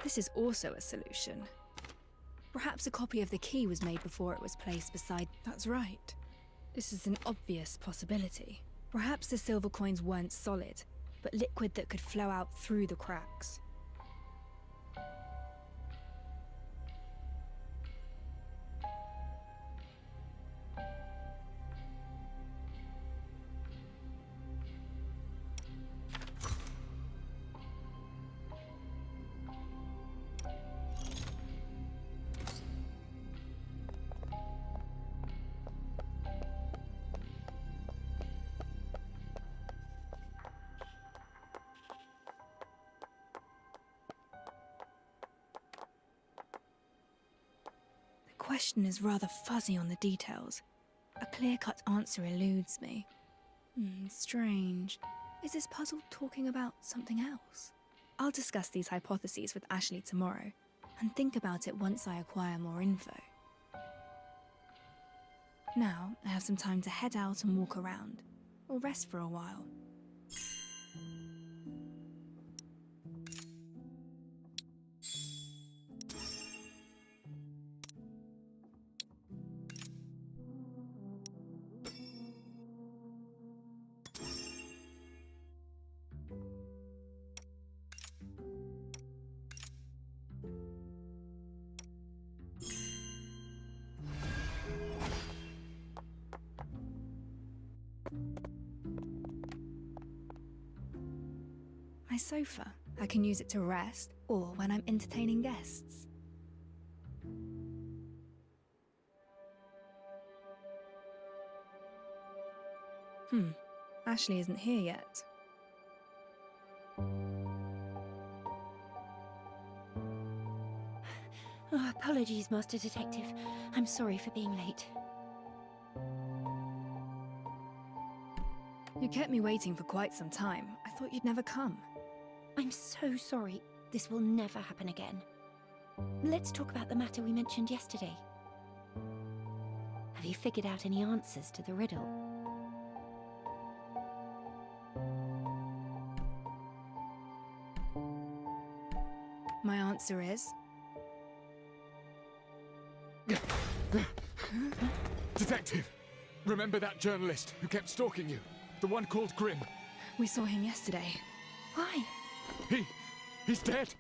This is also a solution. Perhaps a copy of the key was made before it was placed beside... That's right. This is an obvious possibility. Perhaps the silver coins weren't solid, but liquid that could flow out through the cracks. The question is rather fuzzy on the details. A clear-cut answer eludes me. Strange. Is this puzzle talking about something else? I'll discuss these hypotheses with Ashley tomorrow, and think about it once I acquire more info. Now, I have some time to head out and walk around, or rest for a while. My sofa. I can use it to rest, or when I'm entertaining guests. Ashley isn't here yet. Oh, apologies, Master Detective. I'm sorry for being late. You kept me waiting for quite some time. I thought you'd never come. I'm so sorry. This will never happen again. Let's talk about the matter we mentioned yesterday. Have you figured out any answers to the riddle? My answer is... Detective! Remember that journalist who kept stalking you? The one called Grimm? We saw him yesterday. Why? He's dead!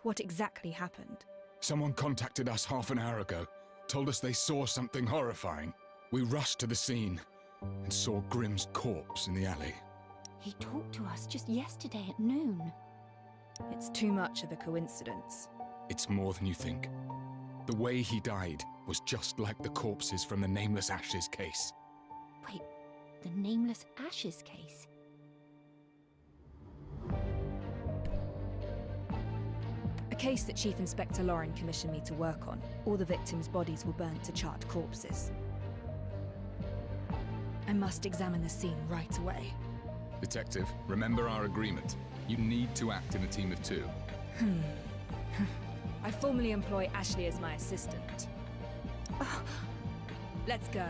What exactly happened? Someone contacted us half an hour ago, told us they saw something horrifying. We rushed to the scene and saw Grimm's corpse in the alley. He talked to us just yesterday at noon. It's too much of a coincidence. It's more than you think. The way he died was just like the corpses from the Nameless Ashes case. Wait, the Nameless Ashes case? A case that Chief Inspector Lauren commissioned me to work on. All the victims' bodies were burnt to charred corpses. I must examine the scene right away. Detective, remember our agreement. You need to act in a team of two. I formally employ Ashley as my assistant. Let's go.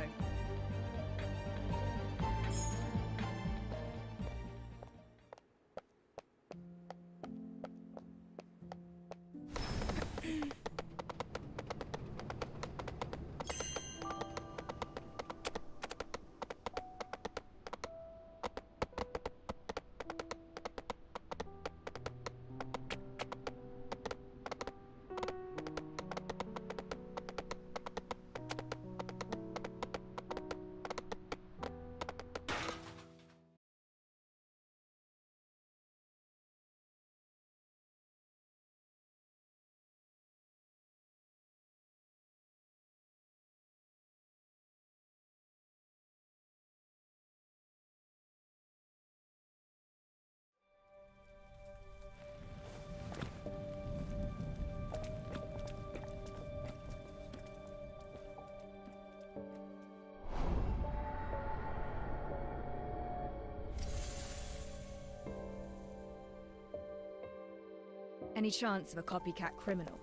Any chance of a copycat criminal?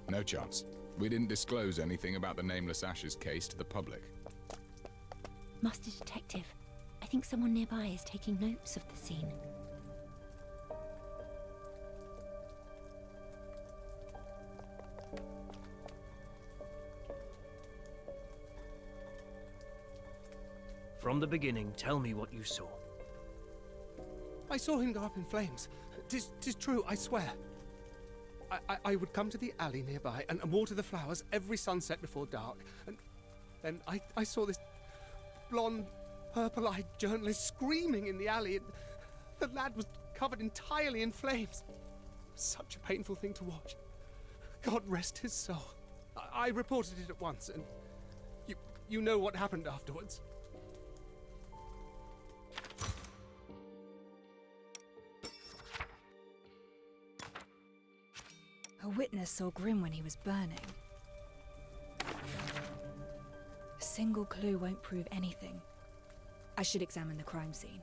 No chance. We didn't disclose anything about the Nameless Ashes case to the public. Master Detective, I think someone nearby is taking notes of the scene. From the beginning, tell me what you saw. I saw him go up in flames. Tis true, I swear. I would come to the alley nearby and water the flowers every sunset before dark. And then I saw this blonde, purple-eyed journalist screaming in the alley. And the lad was covered entirely in flames. Such a painful thing to watch. God rest his soul. I reported it at once, and you know what happened afterwards. A witness saw Grim when he was burning. A single clue won't prove anything. I should examine the crime scene.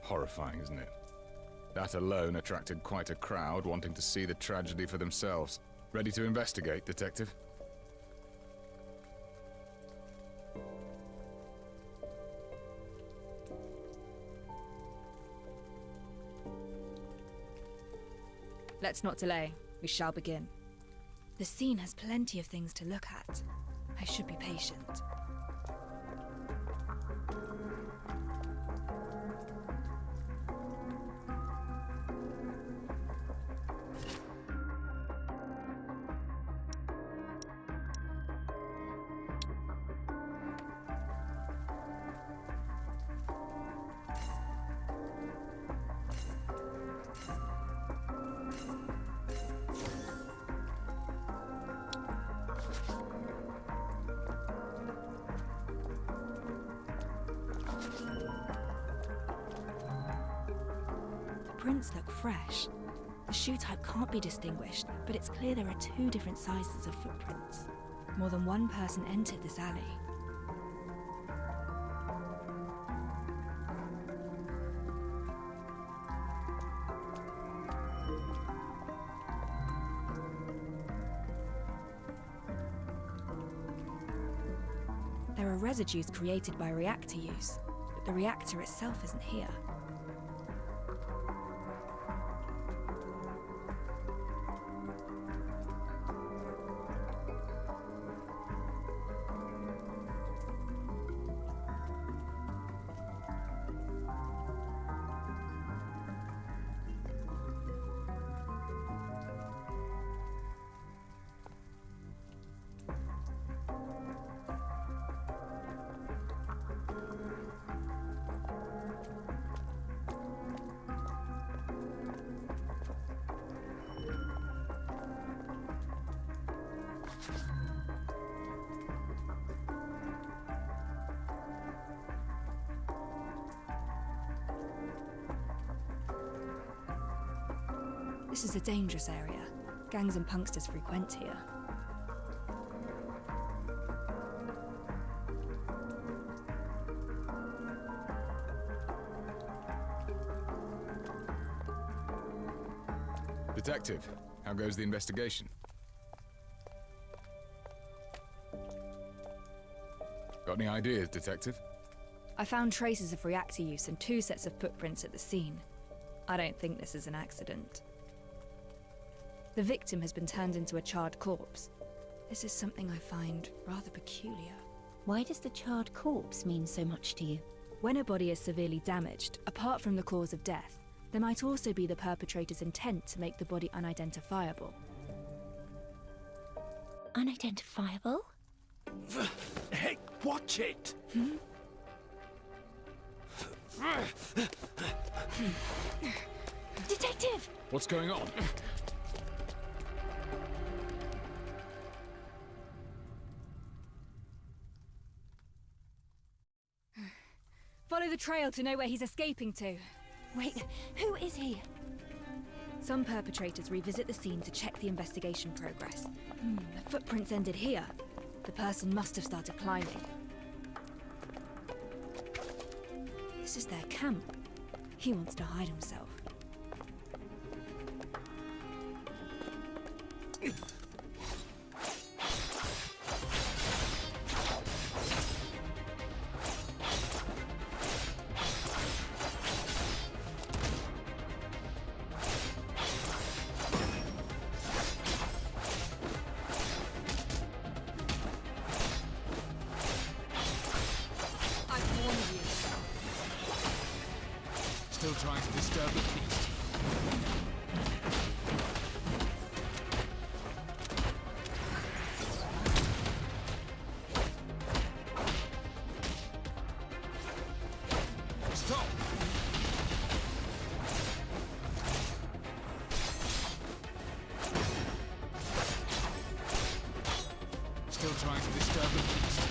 Horrifying, isn't it? That alone attracted quite a crowd wanting to see the tragedy for themselves. Ready to investigate, Detective? Let's not delay. We shall begin. The scene has plenty of things to look at. I should be patient. Prints look fresh. The shoe type can't be distinguished, but it's clear there are two different sizes of footprints. More than one person entered this alley. There are residues created by reactor use, but the reactor itself isn't here. This is a dangerous area. Gangs and punksters frequent here. Detective, how goes the investigation? Got any ideas, Detective? I found traces of reactor use and 2 sets of footprints at the scene. I don't think this is an accident. The victim has been turned into a charred corpse. This is something I find rather peculiar. Why does the charred corpse mean so much to you? When a body is severely damaged, apart from the cause of death, there might also be the perpetrator's intent to make the body unidentifiable. Unidentifiable? Hey, watch it! Detective! What's going on? Follow the trail to know where he's escaping to. Wait, who is he? Some perpetrators revisit the scene to check the investigation progress. The footprints ended here. The person must have started climbing. This is their camp. He wants to hide himself. Still trying to disturb the peace. Stop! Still trying to disturb the peace.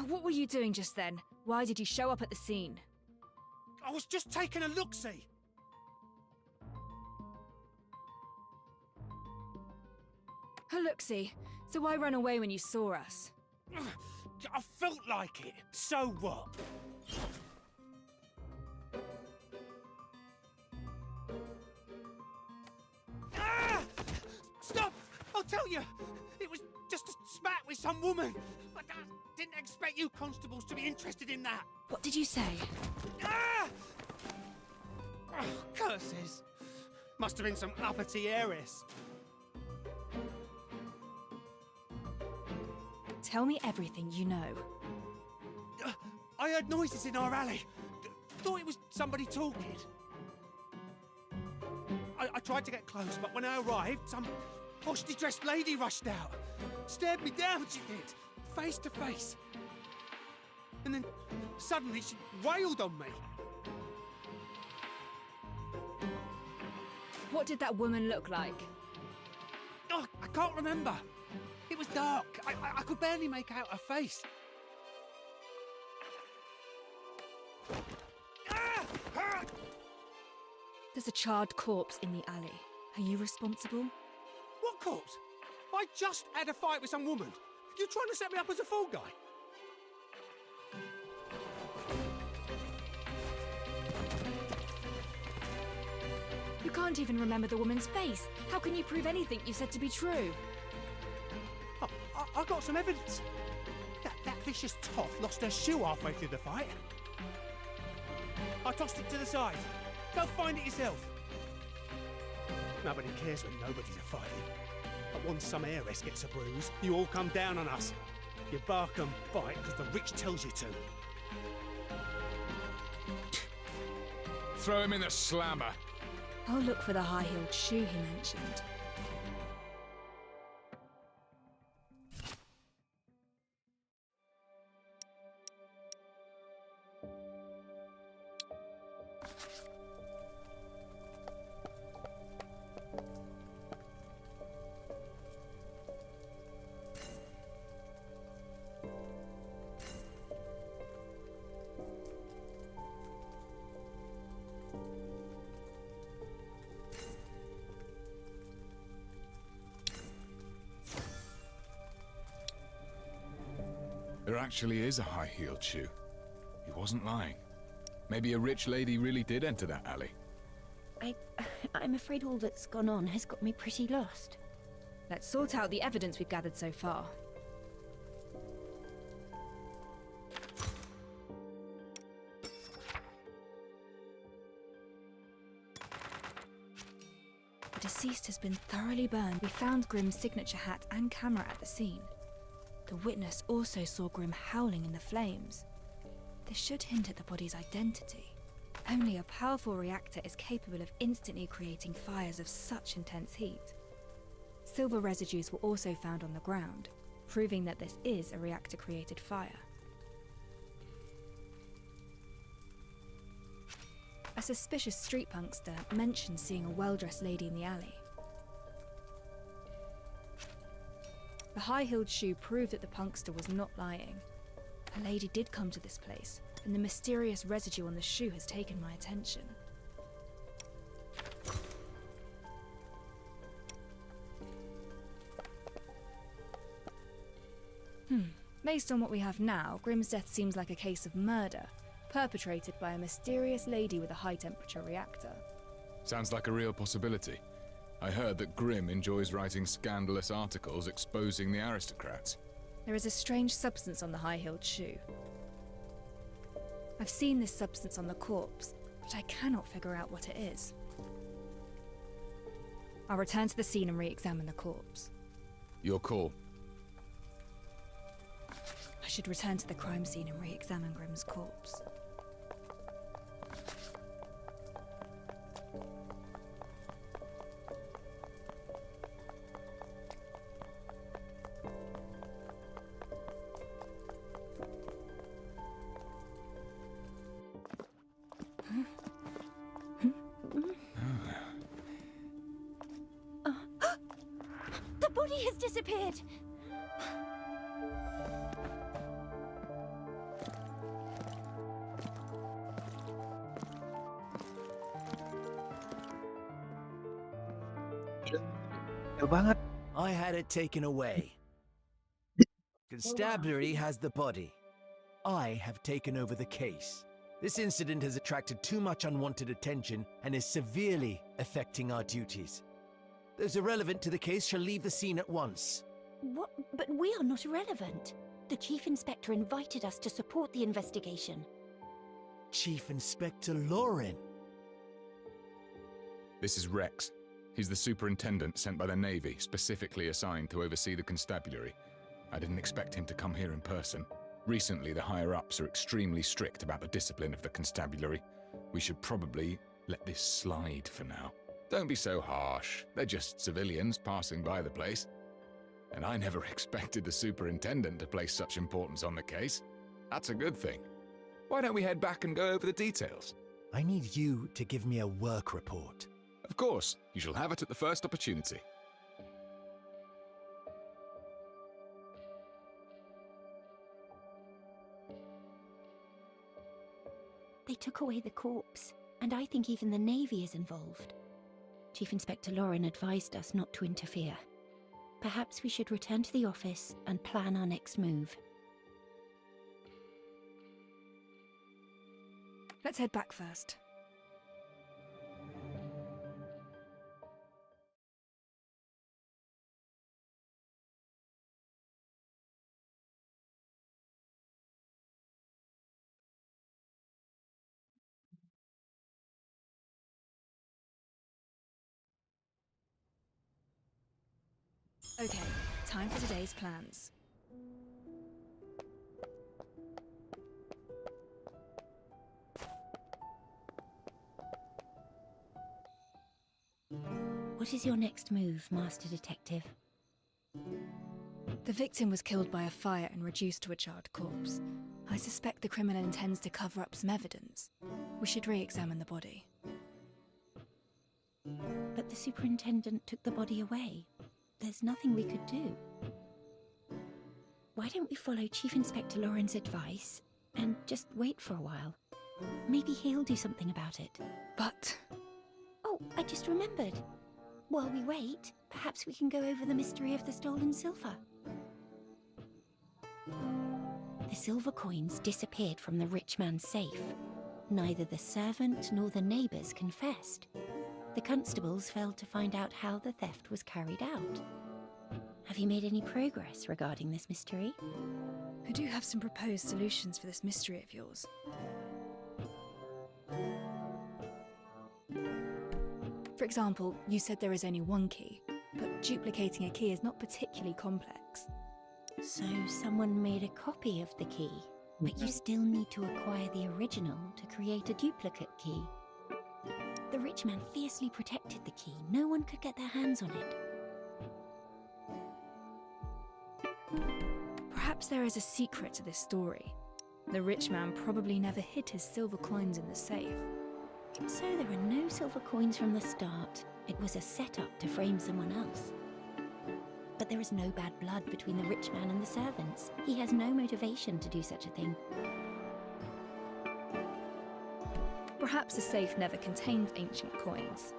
What were you doing just then? Why did you show up at the scene? I was just taking a look-see. A look-see? So why run away when you saw us? I felt like it. So what? Ah! Stop! I'll tell you. It was just a spat with some woman. I didn't expect you constables to be interested in that. What did you say? Ah! Oh, curses. Must have been some uppity heiress. Tell me everything you know. I heard noises in our alley. Thought it was somebody talking. I tried to get close, but when I arrived, some poshly dressed lady rushed out. Stared me down, she did. Face to face. And then suddenly she wailed on me. What did that woman look like? Oh, I can't remember. It was dark. I could barely make out her face. There's a charred corpse in the alley. Are you responsible? What corpse? I just had a fight with some woman. You're trying to set me up as a fall guy? You can't even remember the woman's face. How can you prove anything you said to be true? Oh, I got some evidence. That vicious toff lost her shoe halfway through the fight. I tossed it to the side. Go find it yourself. Nobody cares when nobody's a fighting. But once some heiress gets a bruise, you all come down on us. You bark and bite because the rich tells you to. Throw him in the slammer. I'll look for the high-heeled shoe he mentioned. There actually is a high-heeled shoe. He wasn't lying. Maybe a rich lady really did enter that alley. I'm afraid all that's gone on has got me pretty lost. Let's sort out the evidence we've gathered so far. The deceased has been thoroughly burned. We found Grimm's signature hat and camera at the scene. The witness also saw Grimm howling in the flames. This should hint at the body's identity. Only a powerful reactor is capable of instantly creating fires of such intense heat. Silver residues were also found on the ground, proving that this is a reactor-created fire. A suspicious street punkster mentioned seeing a well-dressed lady in the alley. The high-heeled shoe proved that the punkster was not lying. A lady did come to this place, and the mysterious residue on the shoe has taken my attention. Based on what we have now, Grimm's death seems like a case of murder, perpetrated by a mysterious lady with a high-temperature reactor. Sounds like a real possibility. I heard that Grimm enjoys writing scandalous articles exposing the aristocrats. There is a strange substance on the high-heeled shoe. I've seen this substance on the corpse, but I cannot figure out what it is. I'll return to the scene and re-examine the corpse. Your call. I should return to the crime scene and re-examine Grimm's corpse. The body has disappeared! Jauh banget. I had it taken away. Constabulary has the body. I have taken over the case. This incident has attracted too much unwanted attention and is severely affecting our duties. Those irrelevant to the case shall leave the scene at once. What? But we are not irrelevant. The Chief Inspector invited us to support the investigation. Chief Inspector Lauren. This is Rex. He's the superintendent sent by the Navy, specifically assigned to oversee the constabulary. I didn't expect him to come here in person. Recently, the higher-ups are extremely strict about the discipline of the constabulary. We should probably let this slide for now. Don't be so harsh. They're just civilians passing by the place. And I never expected the superintendent to place such importance on the case. That's a good thing. Why don't we head back and go over the details? I need you to give me a work report. Of course. You shall have it at the first opportunity. They took away the corpse, and I think even the Navy is involved. Chief Inspector Lauren advised us not to interfere. Perhaps we should return to the office and plan our next move. Let's head back first. Okay, time for today's plans. What is your next move, Master Detective? The victim was killed by a fire and reduced to a charred corpse. I suspect the criminal intends to cover up some evidence. We should re-examine the body. But the superintendent took the body away. There's nothing we could do. Why don't we follow Chief Inspector Lauren's advice and just wait for a while? Maybe he'll do something about it. But... Oh, I just remembered. While we wait, perhaps we can go over the mystery of the stolen silver. The silver coins disappeared from the rich man's safe. Neither the servant nor the neighbours confessed. The constables failed to find out how the theft was carried out. Have you made any progress regarding this mystery? I do have some proposed solutions for this mystery of yours. For example, you said there is only one key, but duplicating a key is not particularly complex. So someone made a copy of the key, but you still need to acquire the original to create a duplicate key. The rich man fiercely protected the key. No one could get their hands on it. Perhaps there is a secret to this story. The rich man probably never hid his silver coins in the safe. So there are no silver coins from the start. It was a setup to frame someone else. But there is no bad blood between the rich man and the servants. He has no motivation to do such a thing. Perhaps the safe never contained ancient coins,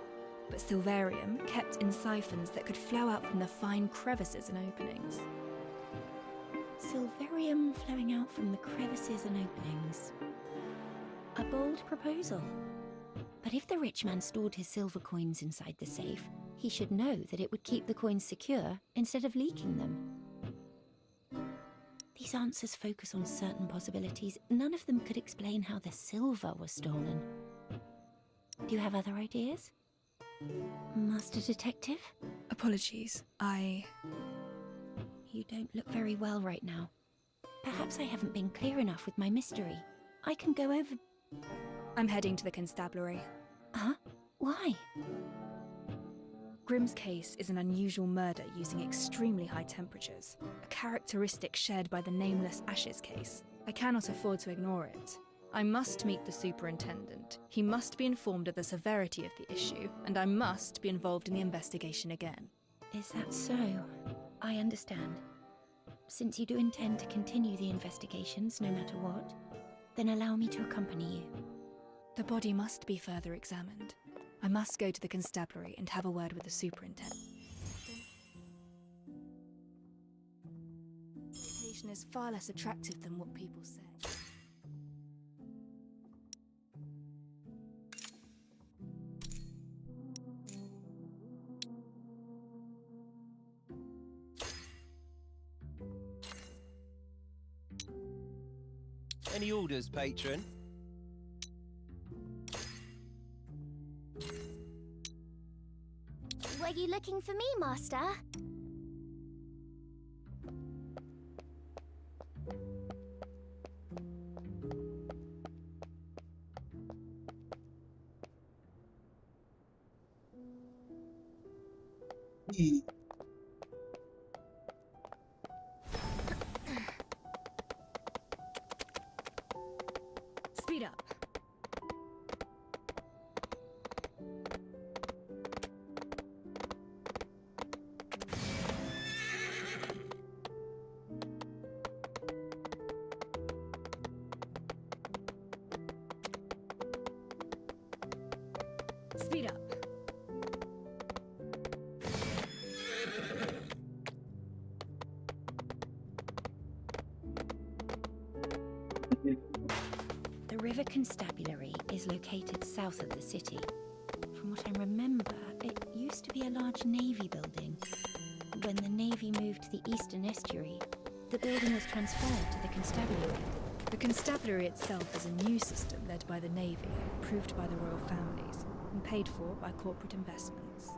but silverium kept in siphons that could flow out from the fine crevices and openings. Silverium flowing out from the crevices and openings. A bold proposal. But if the rich man stored his silver coins inside the safe, he should know that it would keep the coins secure instead of leaking them. These answers focus on certain possibilities. None of them could explain how the silver was stolen. Do you have other ideas? Master Detective? Apologies, You don't look very well right now. Perhaps I haven't been clear enough with my mystery. I can go over... I'm heading to the constabulary. Huh? Why? Grimm's case is an unusual murder using extremely high temperatures, a characteristic shared by the nameless Ashes case. I cannot afford to ignore it. I must meet the superintendent. He must be informed of the severity of the issue, and I must be involved in the investigation again. Is that so? I understand. Since you do intend to continue the investigations no matter what, then allow me to accompany you. The body must be further examined. I must go to the constabulary and have a word with the superintendent. The location is far less attractive than what people say. Any orders, patron? Were you looking for me, Master? Speed up. Speed up. The River Constabulary is located south of the city. From what I remember, it used to be a large navy building. When the navy moved to the eastern estuary, the building was transferred to the constabulary. The constabulary itself is a new system led by the Navy, approved by the royal families, and paid for by corporate investments.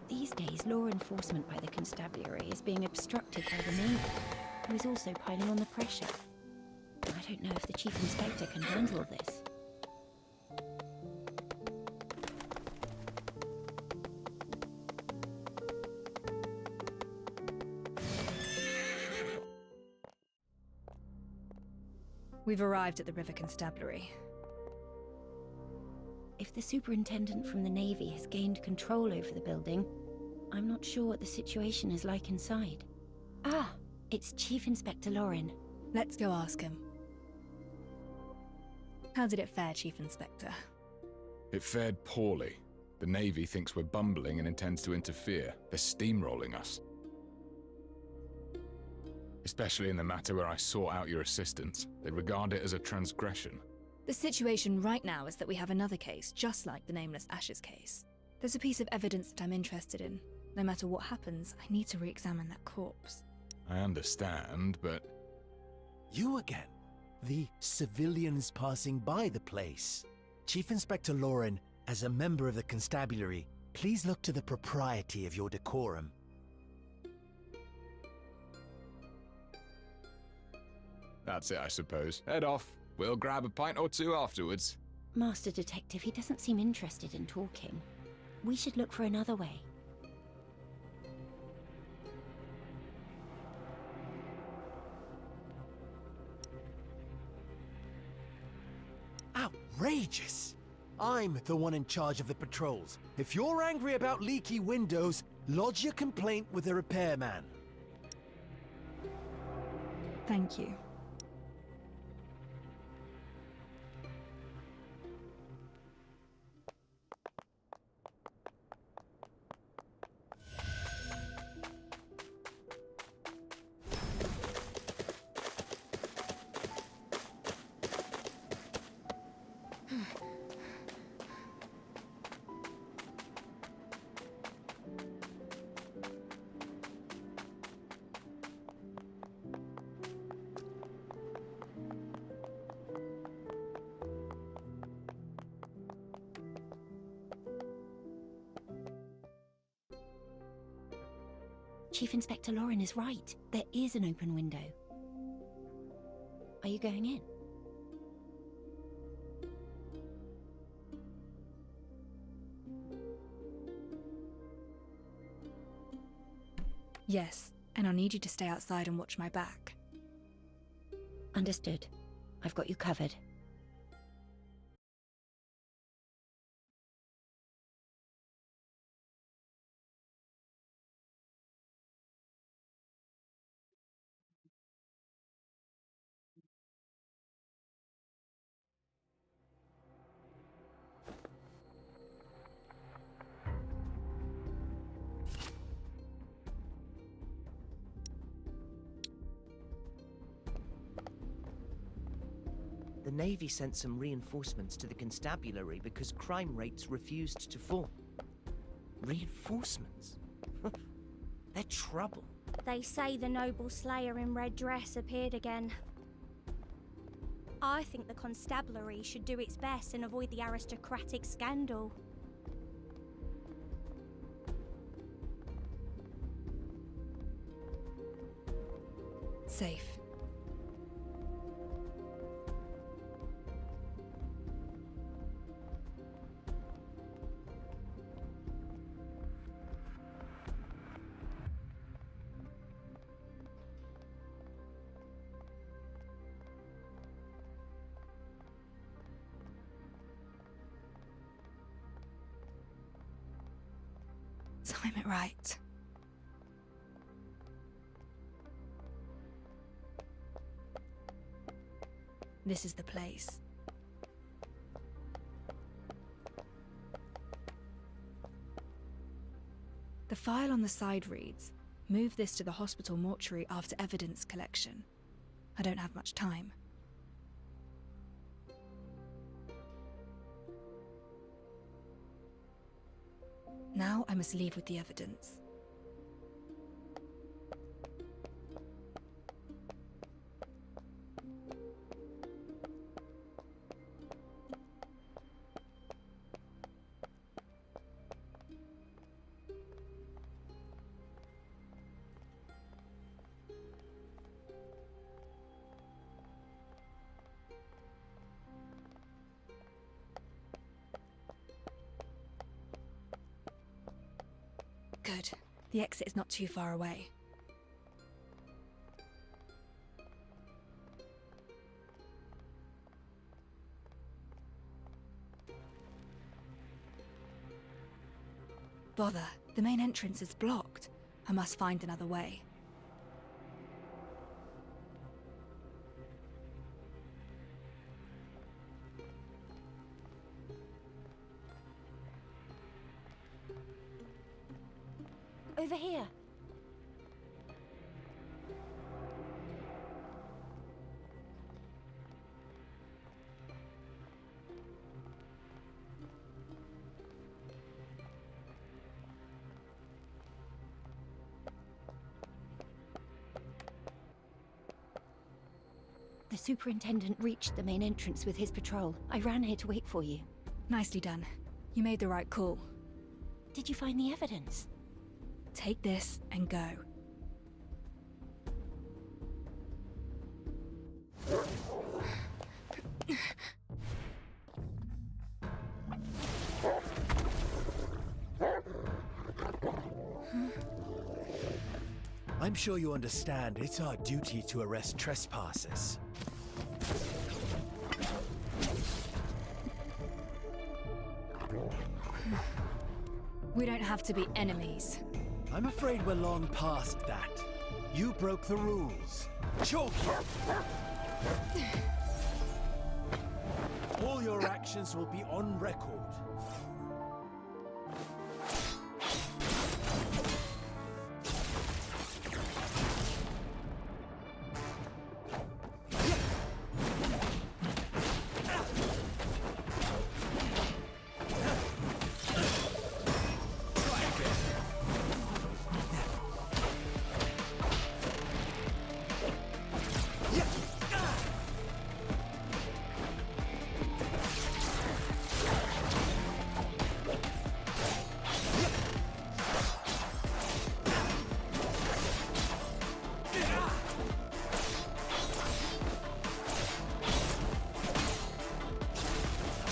These days, law enforcement by the constabulary is being obstructed by the Navy, who is also piling on the pressure. I don't know if the Chief Inspector can handle this. We've arrived at the River Constabulary. If the superintendent from the Navy has gained control over the building, I'm not sure what the situation is like inside. Ah, it's Chief Inspector Lauren. Let's go ask him. How did it fare, Chief Inspector? It fared poorly. The Navy thinks we're bumbling and intends to interfere. They're steamrolling us. Especially in the matter where I sought out your assistance. They regard it as a transgression. The situation right now is that we have another case, just like the nameless Ashes case. There's a piece of evidence that I'm interested in. No matter what happens, I need to re-examine that corpse. I understand, but... You again? The civilians passing by the place. Chief Inspector Lauren, as a member of the constabulary, please look to the propriety of your decorum. That's it, I suppose. Head off. We'll grab a pint or two afterwards. Master Detective, he doesn't seem interested in talking. We should look for another way. Outrageous! I'm the one in charge of the patrols. If you're angry about leaky windows, lodge your complaint with the repairman. Thank you. Chief Inspector Lauren is right. There is an open window. Are you going in? Yes, and I'll need you to stay outside and watch my back. Understood. I've got you covered. The Navy sent some reinforcements to the constabulary because crime rates refused to fall. Reinforcements? They're trouble. They say the noble slayer in red dress appeared again. I think the constabulary should do its best and avoid the aristocratic scandal. Safe. Time it right. This is the place. The file on the side reads, "Move this to the hospital mortuary after evidence collection." I don't have much time. Now I must leave with the evidence. Good. The exit is not too far away. Bother. The main entrance is blocked. I must find another way. Over here. The superintendent reached the main entrance with his patrol. I ran here to wait for you. Nicely done. You made the right call. Did you find the evidence? Take this and go. I'm sure you understand it's our duty to arrest trespassers. We don't have to be enemies. I'm afraid we're long past that. You broke the rules. Chalk you! All your actions will be on record.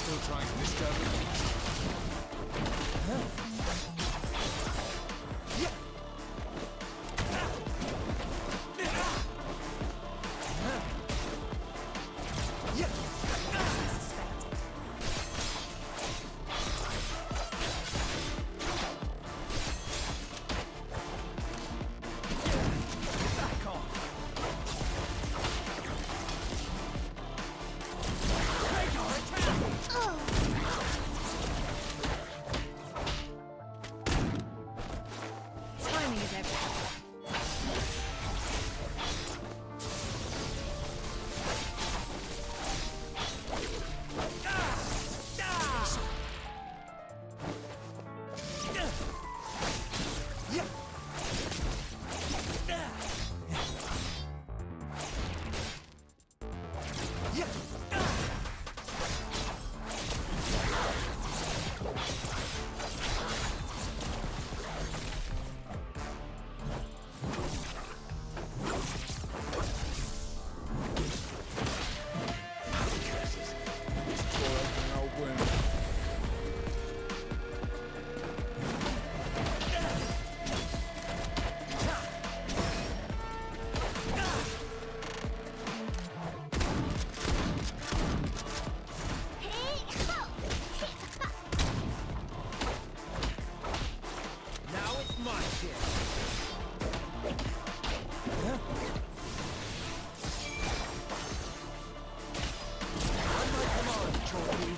Still trying to disturb me? Timing is everything. Now it's my turn. On my command, Chalky.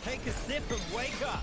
Take a sip and wake up.